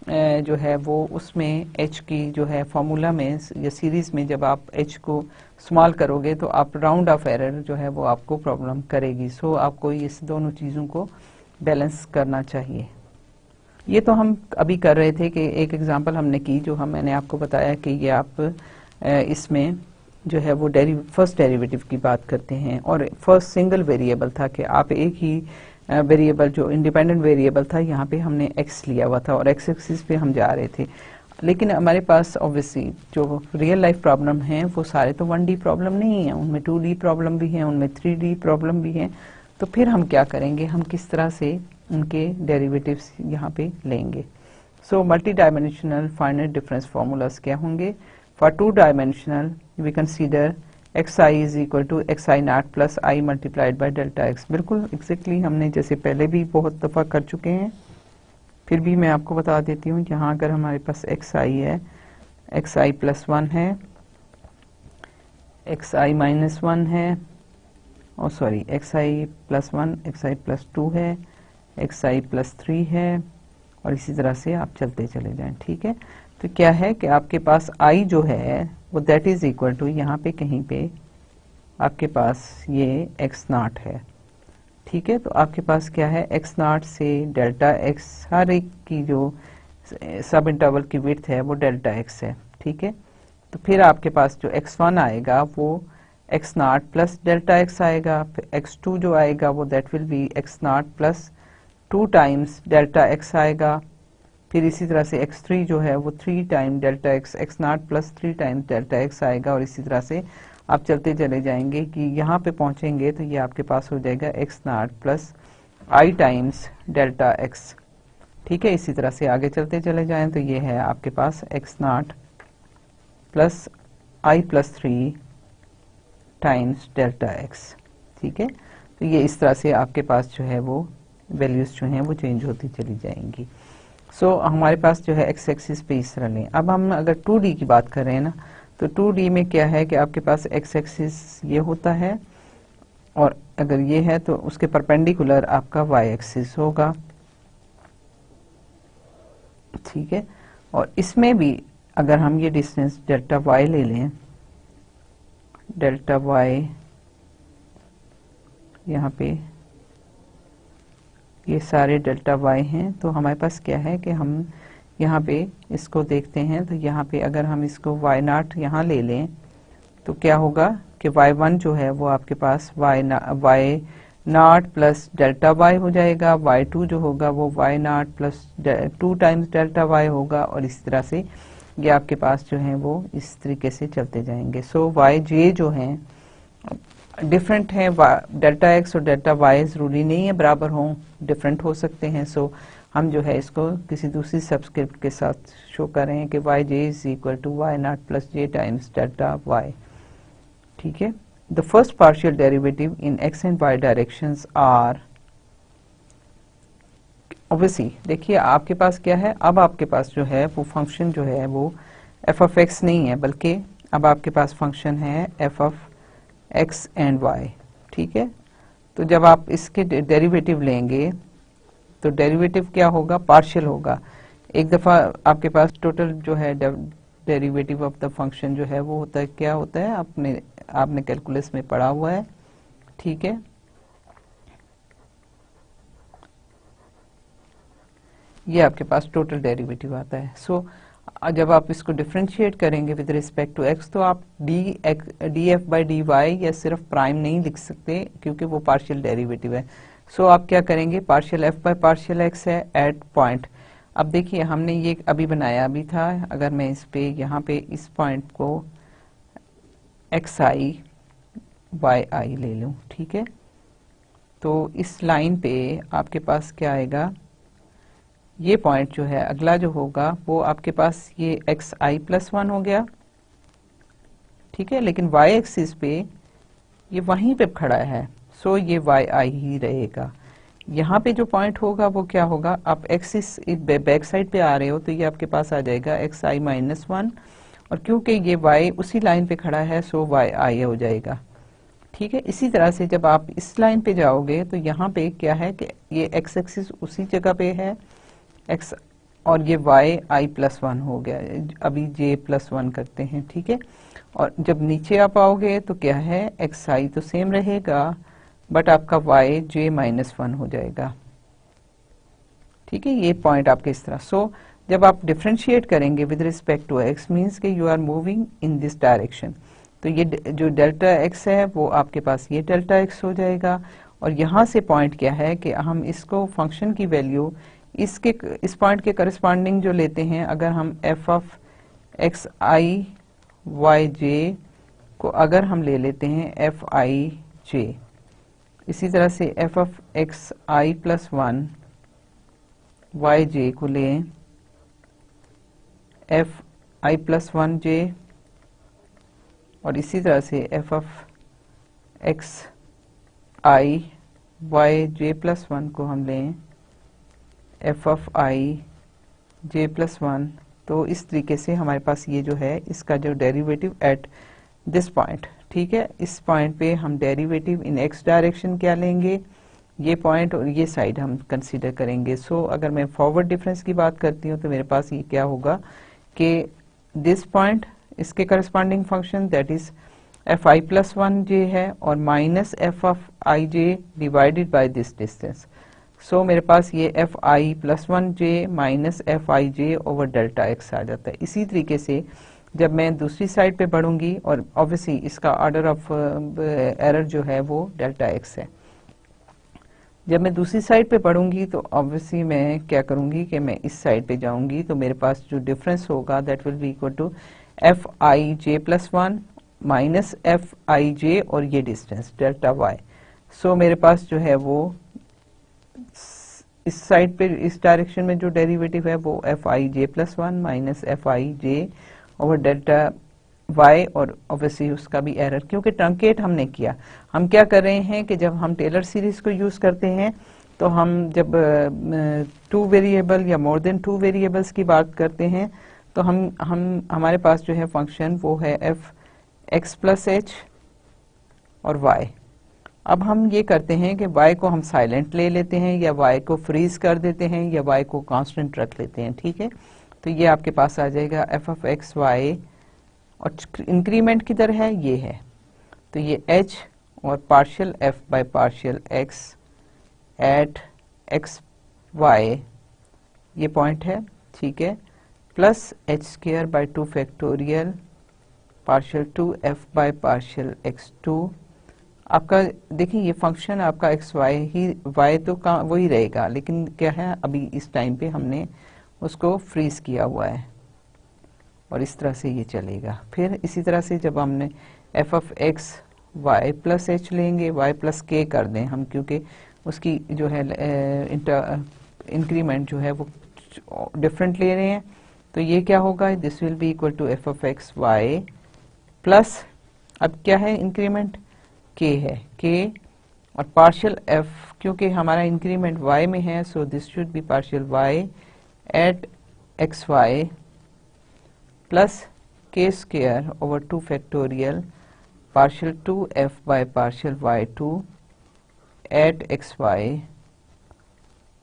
जो है वो उसमें h की जो है फॉर्मूला में या सीरीज में जब आप h को स्मॉल करोगे तो आप राउंड ऑफ एरर जो है वो आपको प्रॉब्लम करेगी। सो आपको इस दोनों चीज़ों को बैलेंस करना चाहिए। ये तो हम अभी कर रहे थे कि एक एग्जांपल हमने की, जो मैंने आपको बताया कि ये आप इसमें जो है वो फर्स्ट डेरिवेटिव की बात करते हैं, और फर्स्ट सिंगल वेरिएबल था कि आप एक ही वेरिएबल जो इंडिपेंडेंट वेरिएबल था यहाँ पे हमने x लिया हुआ था और x एक्सिस पे हम जा रहे थे। लेकिन हमारे पास ऑब्वियसली जो रियल लाइफ प्रॉब्लम हैं वो सारे तो 1D प्रॉब्लम नहीं है, उनमें 2D प्रॉब्लम भी हैं, उनमें 3D प्रॉब्लम भी हैं। तो फिर हम क्या करेंगे, हम किस तरह से उनके डेरिवेटिव्स यहाँ पे लेंगे। So multi dimensional finite difference formulas क्या होंगे। For 2 dimensional we consider xi is equal to xi not plus i multiplied by delta x। बिल्कुल एग्जैक्टली हमने जैसे पहले भी बहुत दफ़ा कर चुके हैं, फिर भी मैं आपको बता देती हूँ। यहाँ अगर हमारे पास xi है, xi प्लस 1 है, xi माइनस 1 है, और sorry xi plus 1, xi plus 2 है, xi प्लस 3 है, और इसी तरह से आप चलते चले जाएं। ठीक है, तो क्या है कि आपके पास i जो है वो दैट इज इक्वल टू यहाँ पे कहीं पे आपके पास ये x नॉट है। ठीक है, तो आपके पास क्या है, x नॉट से डेल्टा x, हर एक की जो सब इंटरवल की विड्थ है वो डेल्टा x है। ठीक है, तो फिर आपके पास जो x1 आएगा वो x nought plus delta x आएगा। फिर x2 जो आएगा वो that will B x nought plus 2 times delta x आएगा। फिर इसी तरह से x3 जो है वो 3 time delta x, x nought plus 3 times delta x आएगा, और इसी तरह से आप चलते चले जाएंगे कि यहाँ पे पहुँचेंगे तो ये आपके पास हो जाएगा x nought plus i times delta x। ठीक है, इसी तरह से आगे चलते चले जाएं तो ये है आपके पास x nought plus i plus 3 times delta x। ठीक है, तो ये इस तरह से आपके पास जो है वो वैल्यूज जो हैं वो चेंज होती चली जाएंगी। सो हमारे पास जो है x एक्सिस पे इस तरह लें। अब हम अगर 2D की बात कर रहे हैं ना, तो 2D में क्या है कि आपके पास x एक्सिस ये होता है, और अगर ये है तो उसके परपेंडिकुलर आपका y एक्सिस होगा। ठीक है, और इसमें भी अगर हम ये डिस्टेंस डेल्टा y ले लें, डेल्टा y यहाँ पे ये सारे डेल्टा y हैं, तो हमारे पास क्या है कि हम यहाँ पे इसको देखते हैं। तो यहाँ पे अगर हम इसको y नॉट यहाँ ले लें तो क्या होगा कि y1 जो है वो आपके पास y not plus delta y हो जाएगा, y2 जो होगा वो y not plus 2 times delta y होगा, और इस तरह से ये आपके पास जो है वो इस तरीके से चलते जाएंगे। सो yj जो हैं डिफरेंट हैं, डेल्टा x और डेल्टा y जरूरी नहीं है बराबर हों, डिफरेंट हो सकते हैं। सो हम जो है इसको किसी दूसरी सबस्क्रिप्ट के साथ शो कर रहे हैं कि yj is equal to y not plus j times delta y। ठीक है, the first partial derivative in x and y directions are, obviously देखिए आपके पास क्या है, अब आपके पास जो है वो फंक्शन जो है वो f ऑफ x नहीं है, बल्कि अब आपके पास फंक्शन है f of x and y। ठीक है, तो जब आप इसके डेरिवेटिव लेंगे तो डेरिवेटिव क्या होगा, पार्शियल होगा। एक दफ़ा आपके पास टोटल जो है डेरिवेटिव ऑफ द फंक्शन जो है वो होता है, क्या होता है, आपने कैलकुलस में पढ़ा हुआ है। ठीक है, ये आपके पास टोटल डेरिवेटिव आता है। सो जब आप इसको डिफरेंशिएट करेंगे विद रिस्पेक्ट टू x तो आप D F by D Y या सिर्फ प्राइम नहीं लिख सकते, क्योंकि वो पार्शियल डेरिवेटिव है। सो आप क्या करेंगे, partial f by partial x है एट पॉइंट। अब देखिए हमने ये अभी बनाया भी था, अगर मैं इस पे यहाँ पे इस पॉइंट को xi yi ले लूँ। ठीक है, तो इस लाइन पे आपके पास क्या आएगा, ये पॉइंट जो है अगला जो होगा वो आपके पास ये xi+1 हो गया, ठीक है, लेकिन y एक्सिस पे ये वहीं पे खड़ा है, सो ये yi ही रहेगा। यहाँ पे जो पॉइंट होगा वो क्या होगा, आप एक्सिस बैक साइड पे आ रहे हो तो ये आपके पास आ जाएगा xi-1, और क्योंकि ये y उसी लाइन पे खड़ा है सो yi हो जाएगा, ठीक है। इसी तरह से जब आप इस लाइन पे जाओगे तो यहाँ पे क्या है कि ये x एक्सिस उसी जगह पे है x, और ये yi+1 हो गया, अभी j+1 करते हैं, ठीक है। और जब नीचे आप आओगे तो क्या है, xi तो सेम रहेगा बट आपका y j-1 हो जाएगा, ठीक है। ये पॉइंट आपके इस तरह, सो जब आप डिफरेंशिएट करेंगे with respect to x means कि you are moving in this direction, तो ये जो डेल्टा x है वो आपके पास ये डेल्टा x हो जाएगा। और यहाँ से पॉइंट क्या है कि हम इसको फंक्शन की वैल्यू इस पॉइंट के करस्पॉन्डिंग जो लेते हैं, अगर हम f of x i y j को अगर हम ले लेते हैं f i j, इसी तरह से f of x i+1 y j को लें f i+1 j, और इसी तरह से f of x i y j+1 को हम लें f ऑफ i j+1। तो इस तरीके से हमारे पास ये जो है इसका जो डेरिवेटिव एट दिस पॉइंट, ठीक है, इस पॉइंट पे हम डेरिवेटिव इन x डायरेक्शन क्या लेंगे, ये पॉइंट और ये साइड हम कंसीडर करेंगे। सो अगर मैं फॉरवर्ड डिफरेंस की बात करती हूँ तो मेरे पास ये क्या होगा कि दिस पॉइंट इसके corresponding function that is fi+1 j है और minus f of i j divided by this distance. So मेरे पास ये fi+1 j minus fi j over delta x आ जाता है। इसी तरीके से जब मैं दूसरी साइड पे बढ़ूंगी, और ऑब्वियसली इसका ऑर्डर ऑफ एरर जो है वो डेल्टा x है, जब मैं दूसरी साइड पे पढ़ूंगी तो ऑब्वियसली मैं क्या करूंगी कि मैं इस साइड पे जाऊंगी, तो मेरे पास जो डिफरेंस होगा that will be equal to fi+1 minus fi और ये डिस्टेंस डेल्टा y। सो मेरे पास जो है वो इस साइड पे इस डायरेक्शन में जो डेरिवेटिव है वो fi+1 minus fi over delta y, और ऑब्वियसली उसका भी एरर क्योंकि ट्रंकेट हमने किया। हम क्या कर रहे हैं कि जब हम टेलर सीरीज को यूज करते हैं तो हम जब 2 वेरिएबल या मोर देन 2 वेरिएबल्स की बात करते हैं तो हम हमारे पास जो है फंक्शन वो है f(x+h) और y। अब हम ये करते हैं कि y को हम साइलेंट ले लेते हैं या y को फ्रीज कर देते हैं या y को कांस्टेंट रख लेते हैं, ठीक है। तो ये आपके पास आ जाएगा f(x_y) और इंक्रीमेंट किधर है, ये है, तो ये h और partial f by partial x at x y ये पॉइंट है, ठीक है, plus h² by 2 factorial partial 2f by partial x2। आपका देखिए ये फंक्शन आपका xy ही y तो का वही रहेगा, लेकिन क्या है अभी इस टाइम पे हमने उसको फ्रीज किया हुआ है और इस तरह से ये चलेगा। फिर इसी तरह से जब हमने f ऑफ x y+h लेंगे, y+k कर दें हम क्योंकि उसकी जो है इंक्रीमेंट जो है वो डिफरेंट ले रहे हैं, तो ये क्या होगा, this will be equal to f of x y plus अब क्या है इंक्रीमेंट k है, k और पार्शियल f क्योंकि हमारा इंक्रीमेंट y में है, so this should be partial y at xy plus k² over 2 factorial partial 2f by partial y2 at xy,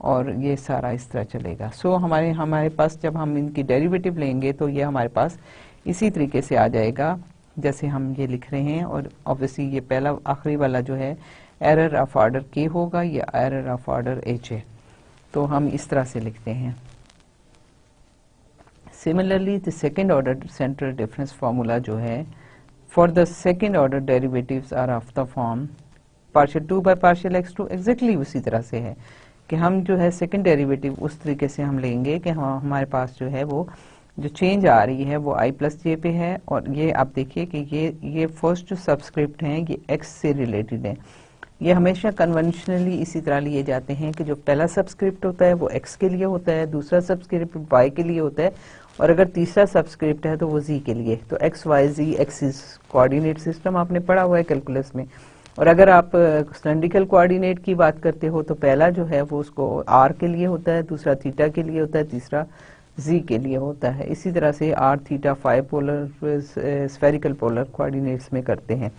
और ये सारा इस तरह चलेगा। सो हमारे पास जब हम इनकी डेरिवेटिव लेंगे तो ये हमारे पास इसी तरीके से आ जाएगा जैसे हम ये लिख रहे हैं, और ऑब्वियसली ये पहला आखिरी वाला जो है एरर ऑफ ऑर्डर k होगा या एरर ऑफ ऑर्डर h है, तो हम इस तरह से लिखते हैं। Similarly the second order central difference formula जो है for the second order derivatives are of the form partial 2 by partial x2, exactly उसी तरह से है कि हम जो है सेकेंड डेरिवेटिव उस तरीके से हम लेंगे कि हमारे पास जो है वो जो चेंज आ रही है वो i+j पे है, और ये आप देखिए कि ये फर्स्ट जो सब्सक्रिप्ट हैं ये x से रिलेटेड है, ये हमेशा कन्वेंशनली इसी तरह लिए जाते हैं कि जो पहला सबस्क्रिप्ट होता है वो x के लिए होता है, दूसरा सबस्क्रिप्ट y के लिए होता है, और अगर तीसरा सबस्क्रिप्ट है तो वो z के लिए। तो x y z axis coordinate system आपने पढ़ा हुआ है कैलकुलस में। और अगर आप सिलेंड्रिकल कोऑर्डिनेट की बात करते हो तो पहला जो है वो उसको r के लिए होता है, दूसरा थीटा के लिए होता है, तीसरा z के लिए होता है। इसी तरह से r theta phi polar spherical polar coordinates में करते हैं।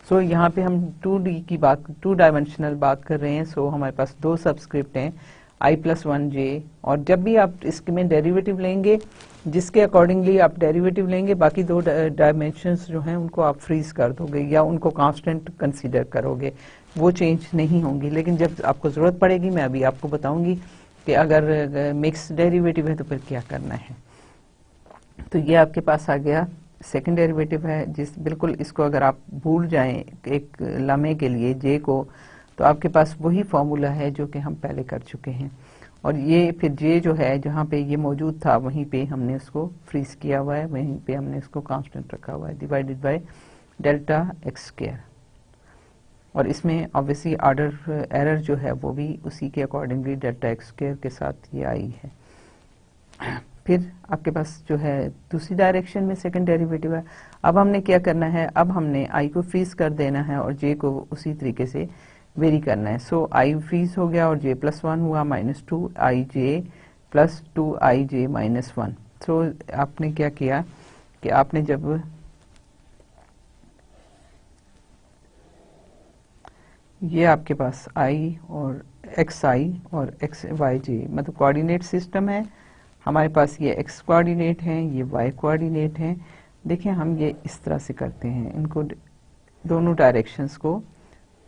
सो यहाँ पे हम 2D की बात, 2 डायमेंशनल बात कर रहे हैं। सो हमारे पास दो सबस्क्रिप्ट हैं i+1j, और जब भी आप इसके में डेरिवेटिव लेंगे जिसके अकॉर्डिंगली आप डेरिवेटिव लेंगे, बाकी दो डायमेंशंस जो हैं उनको आप फ्रीज कर दोगे या उनको कांस्टेंट कंसीडर करोगे, वो चेंज नहीं होंगी। लेकिन जब आपको ज़रूरत पड़ेगी मैं अभी आपको बताऊंगी कि अगर मिक्स डेरिवेटिव है तो फिर क्या करना है। तो ये आपके पास आ गया सेकंड डेरिवेटिव है, जिस बिल्कुल इसको अगर आप भूल जाएं एक लम्हे के लिए जे को, तो आपके पास वही फॉर्मूला है जो कि हम पहले कर चुके हैं। और ये फिर जे जो है जहाँ पे ये मौजूद था वहीं पे हमने इसको फ्रीज किया हुआ है, वहीं पे हमने इसको कांस्टेंट रखा हुआ है, divided by delta x square. और इसमें ऑब्वियसली ऑर्डर एरर जो है वो भी उसी के अकॉर्डिंगली डेल्टा एक्स स्क्वायर के साथ ये आई है। फिर आपके पास जो है दूसरी डायरेक्शन में सेकंड डेरिवेटिव है। अब हमने क्या करना है, अब हमने आई को फ्रीज कर देना है और जे को उसी तरीके से वेरी करना है। सो आई फ्रीज हो गया और j+1 हुआ -2ij प्लस 2ij -1। सो आपने क्या किया कि आपने जब ये आपके पास i और xi और xyj मतलब कोऑर्डिनेट सिस्टम है, हमारे पास ये x कोऑर्डिनेट है, ये y कोऑर्डिनेट है। देखिए हम ये इस तरह से करते हैं, इनको दोनों डायरेक्शंस को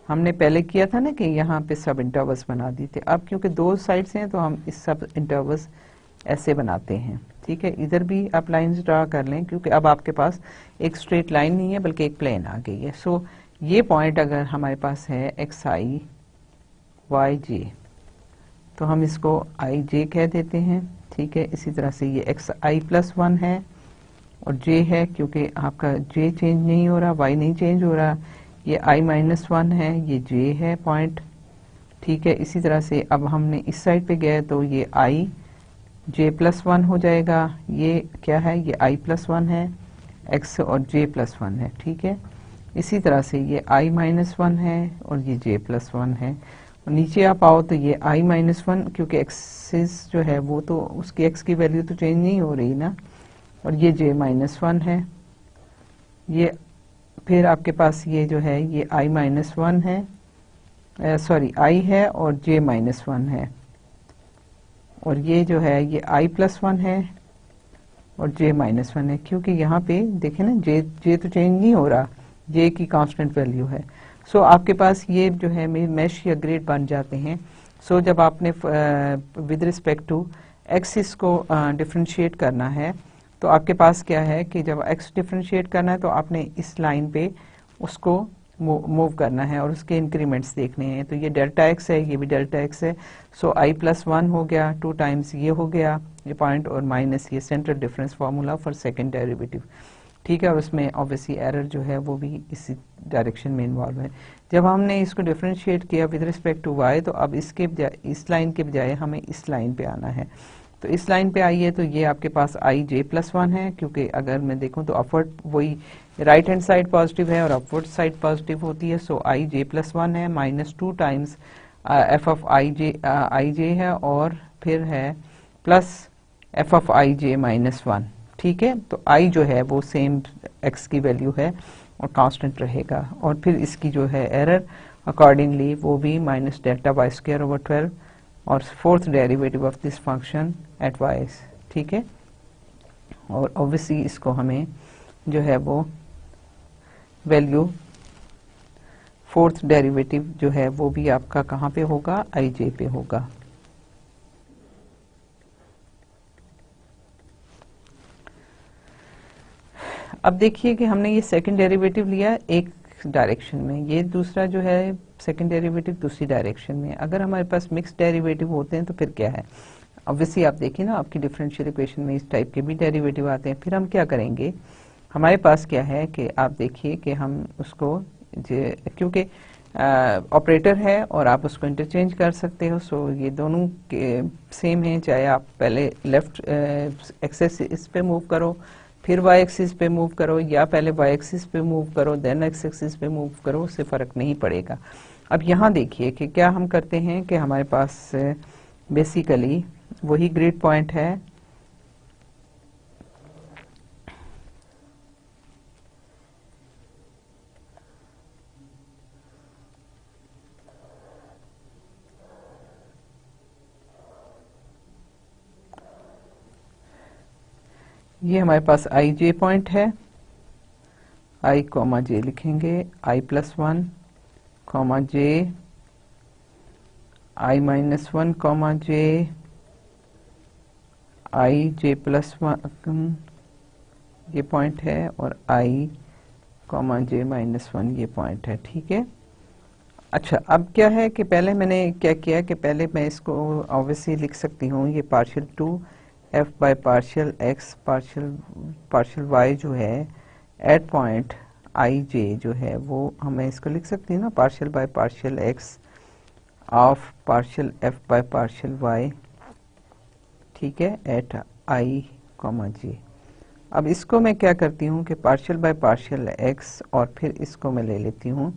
हमने पहले किया था ना कि यहाँ पे सब इंटरवल्स बना दिए थे। अब क्योंकि दो साइड्स हैं तो हम इस सब इंटरवल्स ऐसे बनाते हैं, ठीक है। इधर भी आप लाइंस ड्रा कर लें क्योंकि अब आपके पास एक स्ट्रेट लाइन नहीं है बल्कि एक प्लेन आ गई है। सो ये पॉइंट अगर हमारे पास है xi yj तो हम इसको ij कह देते हैं, ठीक है। इसी तरह से ये xi+1 है और j है, क्योंकि आपका j चेंज नहीं हो रहा, y नहीं चेंज हो रहा, ये i-1 है, ये j है पॉइंट, ठीक है। इसी तरह से अब हमने इस साइड पे गए तो ये i j+1 हो जाएगा, ये क्या है, ये i+1 है, x और j+1 है, ठीक है। इसी तरह से ये i-1 है और ये j+1 है। और नीचे आप आओ तो ये i-1 क्योंकि एक्सिस जो है वो तो उसकी x की वैल्यू तो चेंज नहीं हो रही ना, और ये j-1 है। ये फिर आपके पास ये जो है ये i-1 है, सॉरी i है और j-1 है, और ये जो है ये i+1 है और j-1 है, क्योंकि यहाँ पे देखें ना j तो चेंज नहीं हो रहा, j की कांस्टेंट वैल्यू है। सो आपके पास ये जो है मैश या ग्रेड बन जाते हैं। सो जब आपने विद रिस्पेक्ट टू एक्सिस को डिफरेंशिएट करना है तो आपके पास क्या है कि जब x डिफरेंशिएट करना है तो आपने इस लाइन पे उसको मूव करना है और उसके इंक्रीमेंट्स देखने हैं। तो ये डेल्टा x है, ये भी डेल्टा x है। सो i+1 हो गया, 2 टाइम्स ये हो गया ये पॉइंट, और माइनस ये central difference formula for second derivative, ठीक है। और उसमें ऑब्वियसली एरर जो है वो भी इसी डायरेक्शन में इन्वॉल्व है। जब हमने इसको डिफरेंशिएट किया विद रिस्पेक्ट टू y तो अब इसके बजाय इस लाइन के बजाय हमें इस लाइन पे आना है। तो इस लाइन पे आइए तो ये आपके पास ij+1 है, क्योंकि अगर मैं देखूं तो अपवर्ड वही राइट हैंड साइड पॉजिटिव है और अपवर्ड साइड पॉजिटिव होती है। सो ij+1 है, -2 टाइम्स f(ij) है और फिर है प्लस f(ij-1), ठीक है। तो i जो है वो सेम x की वैल्यू है और कांस्टेंट रहेगा, और फिर इसकी जो है एरर अकॉर्डिंगली वो भी -डेल्टा y²/12 और fourth derivative of this function at y, ठीक है। और ऑब्वियसली इसको हमें जो है वो वैल्यू फोर्थ डेरिवेटिव जो है वो भी आपका कहाँ पे होगा, ij पे होगा। अब देखिए कि हमने ये सेकंड डेरिवेटिव लिया एक डायरेक्शन में, ये दूसरा जो है सेकंड डेरिवेटिव दूसरी डायरेक्शन में। अगर हमारे पास मिक्स डेरिवेटिव होते हैं तो फिर क्या है, ऑब्वियसली आप देखिए ना आपकी डिफरेंशियल इक्वेशन में इस टाइप के भी डेरिवेटिव आते हैं। फिर हम क्या करेंगे, हमारे पास क्या है कि आप देखिए कि हम उसको क्योंकि ऑपरेटर है और आप उसको इंटरचेंज कर सकते हो। सो ये दोनों के सेम हैं, चाहे आप पहले लेफ्ट एक्सेस इस पे मूव करो फिर वाई एक्सिस पे मूव करो, या पहले वाई एक्सिस पे मूव करो देन एक्स एक्सिस पे मूव करो, उससे फर्क नहीं पड़ेगा। अब यहाँ देखिए कि क्या हम करते हैं कि हमारे पास बेसिकली वही ग्रिड पॉइंट है, ये हमारे पास आई जे पॉइंट है, आई कॉमा जे लिखेंगे, आई प्लस वन कॉमा जे, आई माइनस वन कॉमा जे, आई जे प्लस वन ये पॉइंट है, और आई कॉमा जे माइनस वन ये पॉइंट है। ठीक है। अच्छा, अब क्या है कि पहले मैंने क्या किया कि पहले मैं इसको ऑब्वियसली लिख सकती हूँ, ये partial two F by partial X partial Y जो है एट पॉइंट आई जे जो है वो हमें इसको लिख सकती है ना, partial by partial X of partial F by partial Y, ठीक है, एट आई कॉमा जे। अब इसको मैं क्या करती हूँ कि पार्शियल बाय पार्शियल एक्स और फिर इसको मैं ले लेती हूँ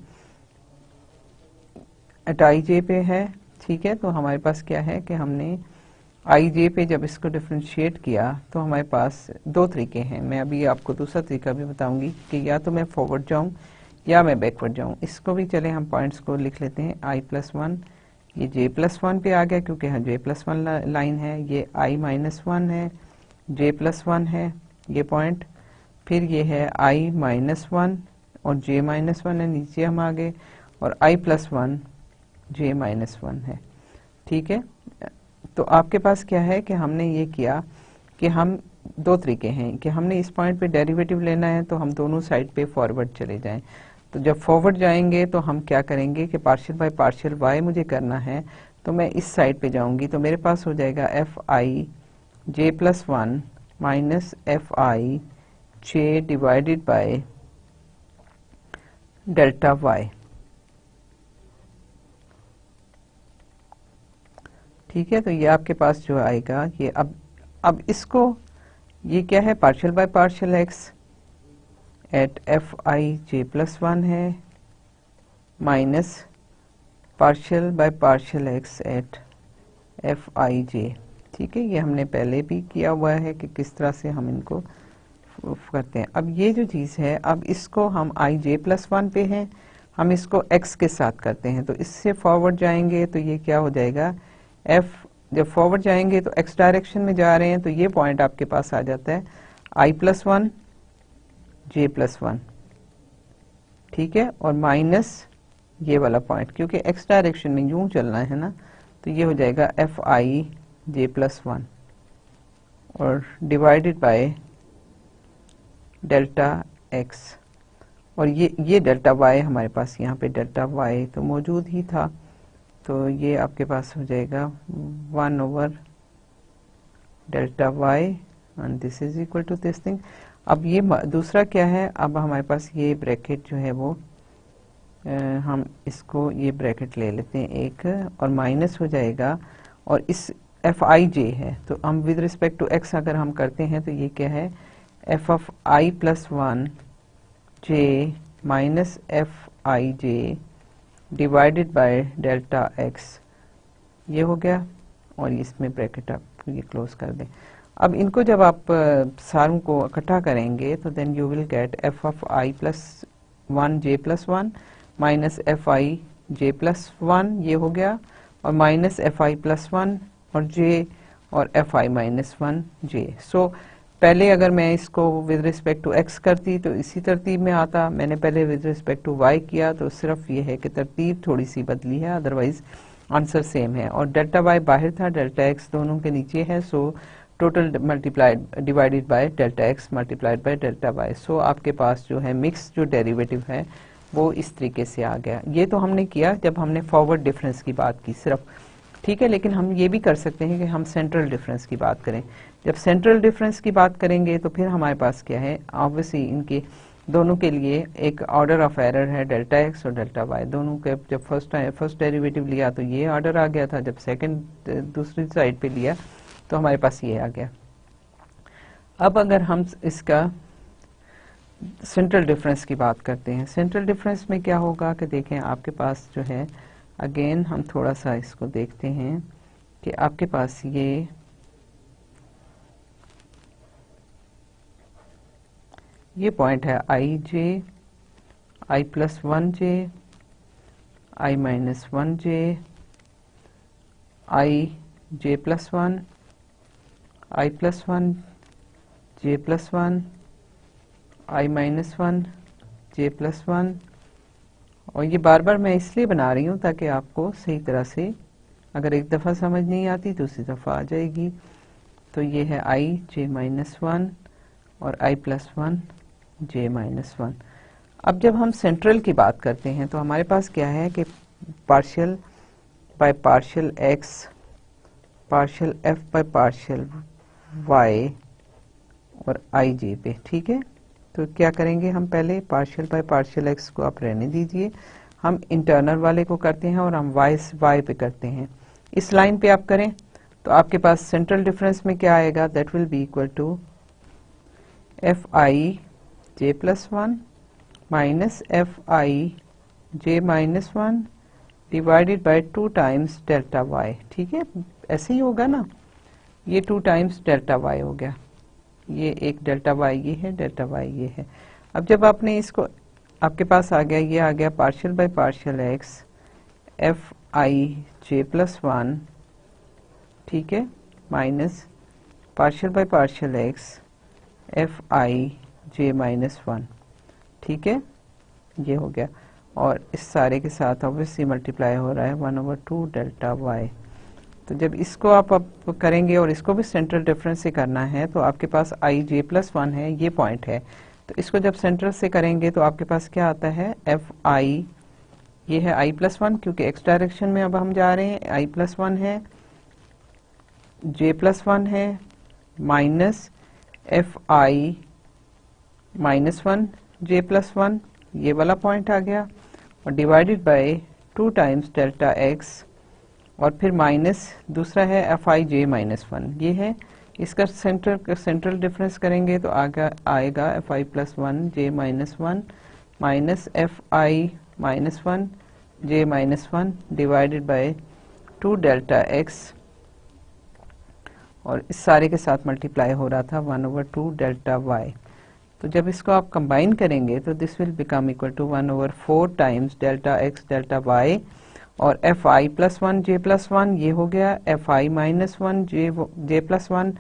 एट आई जे पे है। ठीक है, तो हमारे पास क्या है कि हमने आई जे पे जब इसको डिफ्रेंशिएट किया तो हमारे पास दो तरीके हैं। मैं अभी आपको दूसरा तरीका भी बताऊंगी कि या तो मैं फॉरवर्ड जाऊं या मैं बैकवर्ड जाऊं। इसको भी चले हम पॉइंट्स को लिख लेते हैं, आई प्लस वन ये जे प्लस वन पे आ गया क्योंकि हाँ जे प्लस वन लाइन है, ये आई माइनस वन है, जे प्लस वन है ये पॉइंट, फिर ये है आई माइनस वन और जे माइनस वन है, नीचे हम आ गए, और आई plus one J minus one है। ठीक है, तो आपके पास क्या है कि हमने ये किया कि हम दो तरीके हैं कि हमने इस पॉइंट पे डेरिवेटिव लेना है तो हम दोनों साइड पे फॉरवर्ड चले जाएं। तो जब फॉरवर्ड जाएंगे तो हम क्या करेंगे कि पार्शियल बाय पार्शियल वाई मुझे करना है, तो मैं इस साइड पे जाऊंगी तो मेरे पास हो जाएगा F I J plus one minus F I J divided by delta Y. ठीक है, तो ये आपके पास जो आएगा ये अब इसको ये क्या है, partial by partial X at F I J plus one है minus partial by partial X at F I J. ठीक है, ये हमने पहले भी किया हुआ है कि किस तरह से हम इनको करते हैं। अब ये जो चीज़ है, अब इसको हम आई जे प्लस वन पे है, हम इसको एक्स के साथ करते हैं, तो इससे फॉरवर्ड जाएंगे तो ये क्या हो जाएगा, एफ जब फॉरवर्ड जाएंगे तो एक्स डायरेक्शन में जा रहे हैं तो ये पॉइंट आपके पास आ जाता है I plus one J plus one. ठीक है, और माइनस ये वाला पॉइंट क्योंकि एक्स डायरेक्शन में यूं चलना है ना, तो ये हो जाएगा F I J plus one और डिवाइडेड बाय डेल्टा एक्स, और ये डेल्टा वाई हमारे पास यहाँ पे डेल्टा वाई तो मौजूद ही था, तो ये आपके पास हो जाएगा 1 over delta Y and this is equal to this thing. अब ये दूसरा क्या है, अब हमारे पास ये ब्रैकेट जो है वो हम इसको ये ब्रैकेट ले लेते हैं एक, और माइनस हो जाएगा, और इस एफ आई जे है तो हम विद रिस्पेक्ट टू एक्स अगर हम करते हैं तो ये क्या है, f of I plus one J minus F I J divided by delta x, ये हो गया, और इसमें ब्रैकेट आप ये क्लोज कर दें। अब इनको जब आप सारों को इकट्ठा करेंगे तो then you will get F of I plus one J plus one minus F I J plus one, ये हो गया, और माइनस एफ आई प्लस वन और जे और F I minus one J. So पहले अगर मैं इसको विद रिस्पेक्ट टू एक्स करती तो इसी तरतीब में आता, मैंने पहले विद रिस्पेक्ट टू वाई किया तो सिर्फ ये है कि तरतीब थोड़ी सी बदली है, अदरवाइज आंसर सेम है। और डेल्टा वाई बाहर था, डेल्टा एक्स दोनों के नीचे है, so total multiplied divided by delta X multiplied by delta Y. So आपके पास जो है मिक्स जो डेरिवेटिव है वो इस तरीके से आ गया। ये तो हमने किया जब हमने फॉरवर्ड डिफरेंस की बात की सिर्फ, ठीक है, लेकिन हम ये भी कर सकते हैं कि हम सेंट्रल डिफरेंस की बात करें। जब सेंट्रल डिफरेंस की बात करेंगे तो फिर हमारे पास क्या है, ऑब्वियसली इनके दोनों के लिए एक ऑर्डर ऑफ एरर है डेल्टा एक्स और डेल्टा वाई। दोनों के जब फर्स्ट डेरिवेटिव लिया तो ये ऑर्डर आ गया था, जब सेकंड दूसरी साइड पे लिया तो हमारे पास ये आ गया। अब अगर हम इसका सेंट्रल डिफरेंस की बात करते हैं, सेंट्रल डिफरेंस में क्या होगा कि देखें आपके पास जो है, अगेन हम थोड़ा सा इसको देखते हैं कि आपके पास ये पॉइंट है आई जे, आई प्लस वन जे, आई माइनस वन जे, आई जे प्लस वन, आई plus one, J plus one, आई minus one, J plus one. और ये बार बार मैं इसलिए बना रही हूँ ताकि आपको सही तरह से, अगर एक दफ़ा समझ नहीं आती दूसरी दफ़ा आ जाएगी। तो ये है आई जे माइनस वन और आई plus one J minus one. अब जब हम सेंट्रल की बात करते हैं तो हमारे पास क्या है कि partial by partial X, partial F by partial Y और आई जे पे, ठीक है। तो क्या करेंगे हम, पहले पार्शियल बाय पार्शियल एक्स को आप रहने दीजिए, हम इंटरनल वाले को करते हैं और हम वाई पे करते हैं। इस लाइन पे आप करें तो आपके पास सेंट्रल डिफरेंस में क्या आएगा, that will be equal to F I J plus one minus F I J minus one divided by 2 times delta Y, ठीक है। ऐसे ही होगा ना, ये 2 टाइम्स डेल्टा वाई हो गया, ये एक डेल्टा वाई ये है, डेल्टा वाई ये है। अब जब आपने इसको, आपके पास आ गया, ये आ गया partial by partial x F I J plus one, ठीक है, minus partial by partial x F I J minus one, ठीक है, ये हो गया। और इस सारे के साथ ऑब्वियसली मल्टीप्लाई हो रहा है 1/2 डेल्टा वाई। तो जब इसको आप करेंगे और इसको भी सेंट्रल डिफरेंस से करना है तो आपके पास आई जे प्लस वन है, ये पॉइंट है। तो इसको जब सेंट्रल से करेंगे तो आपके पास क्या आता है, एफ आई, ये है आई प्लस वन, क्योंकि एक्स डायरेक्शन में अब हम जा रहे हैं, आई प्लस वन है, जे प्लस वन है, minus F I minus one J plus one, ये वाला पॉइंट आ गया, और divided by 2 times delta x, और फिर माइनस दूसरा है F I J minus one, ये है। इसका सेंट्रल डिफरेंस करेंगे तो आएगा F I plus one J minus one minus F I minus one J minus one divided by 2 delta x, और इस सारे के साथ मल्टीप्लाई हो रहा था 1/2 डेल्टा वाई। तो जब इसको आप कंबाइन करेंगे तो this will become equal to 1/4 times delta X delta Y, और एफ आई plus one J plus one ये हो गया, F I minus one J plus one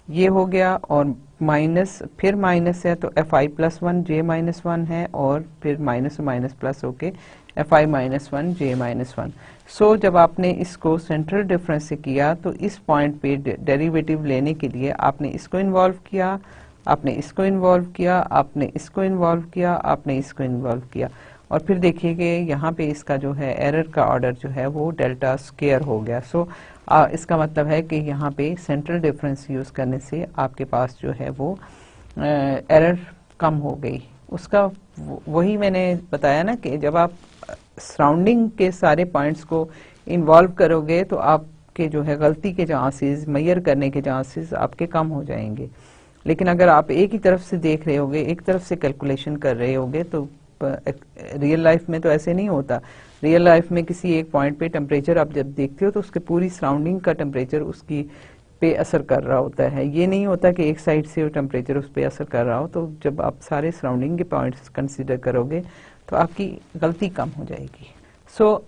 ये हो गया, और माइनस फिर माइनस है तो एफ आई plus one J minus one है, और फिर माइनस माइनस प्लस होके F I minus one J minus one. So जब आपने इसको सेंट्रल डिफरेंस से किया तो इस पॉइंट पे डेरिवेटिव लेने के लिए आपने इसको इन्वॉल्व किया, आपने इसको इन्वॉल्व किया, आपने इसको इन्वॉल्व किया, आपने इसको इन्वॉल्व किया, और फिर देखिए कि यहाँ पे इसका जो है एरर का ऑर्डर जो है वो डेल्टा स्क्वायर हो गया। सो इसका मतलब है कि यहाँ पे सेंट्रल डिफरेंस यूज़ करने से आपके पास जो है वो एरर कम हो गई। उसका वही मैंने बताया ना कि जब आप सराउंडिंग के सारे पॉइंट्स को इन्वॉल्व करोगे तो आपके जो है गलती के चांसेस, मेजर करने के चांसेस आपके कम हो जाएंगे। लेकिन अगर आप एक ही तरफ से देख रहे होगे, एक तरफ से कैलकुलेशन कर रहे होगे, तो रियल लाइफ में तो ऐसे नहीं होता। रियल लाइफ में किसी एक पॉइंट पे टेम्परेचर आप जब देखते हो तो उसके पूरी सराउंडिंग का टेम्परेचर उसकी पे असर कर रहा होता है। ये नहीं होता कि एक साइड से टेम्परेचर उस पे असर कर रहा हो। तो जब आप सारे सराउंडिंग के पॉइंट्स कंसीडर करोगे तो आपकी गलती कम हो जाएगी। सो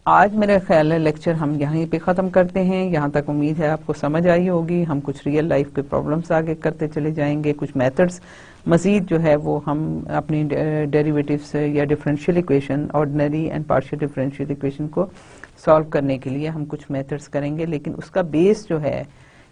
आज मेरा ख्याल है लेक्चर हम यहीं पे ख़त्म करते हैं। यहाँ तक उम्मीद है आपको समझ आई होगी। हम कुछ रियल लाइफ के प्रॉब्लम्स आगे करते चले जाएंगे, कुछ मेथड्स मज़ीद जो है वो हम अपनी डेरिवेटिव्स या differential equation, ordinary and partial differential equation को सॉल्व करने के लिए हम कुछ मेथड्स करेंगे। लेकिन उसका बेस जो है,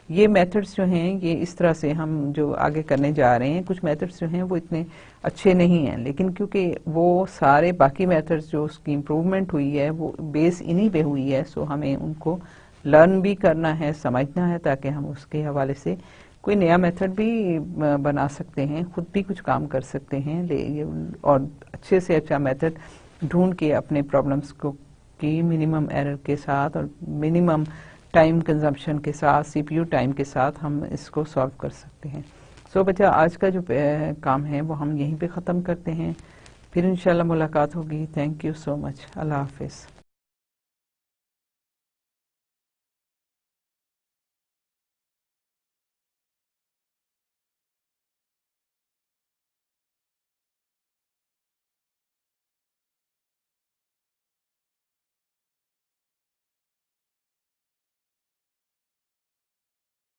ये मेथड्स जो हैं ये इस तरह से हम जो आगे करने जा रहे हैं, कुछ मेथड्स जो हैं वो इतने अच्छे नहीं हैं, लेकिन क्योंकि वो सारे बाकी मेथड्स जो उसकी इम्प्रूवमेंट हुई है वो बेस इन्हीं पे हुई है, सो हमें उनको लर्न भी करना है, समझना है, ताकि हम उसके हवाले से कोई नया मेथड भी बना सकते हैं, खुद भी कुछ काम कर सकते हैं, और अच्छे से अच्छा मेथड ढूंढ के अपने प्रॉब्लम्स को की मिनिमम एरर के साथ और मिनिमम टाइम कंजम्पशन के साथ, सीपीयू टाइम के साथ हम इसको सॉल्व कर सकते हैं। सो बच्चा, आज का जो काम है वो हम यहीं पे ख़त्म करते हैं, फिर इंशाल्लाह मुलाकात होगी। Thank you so much. अल्लाह हाफिज़।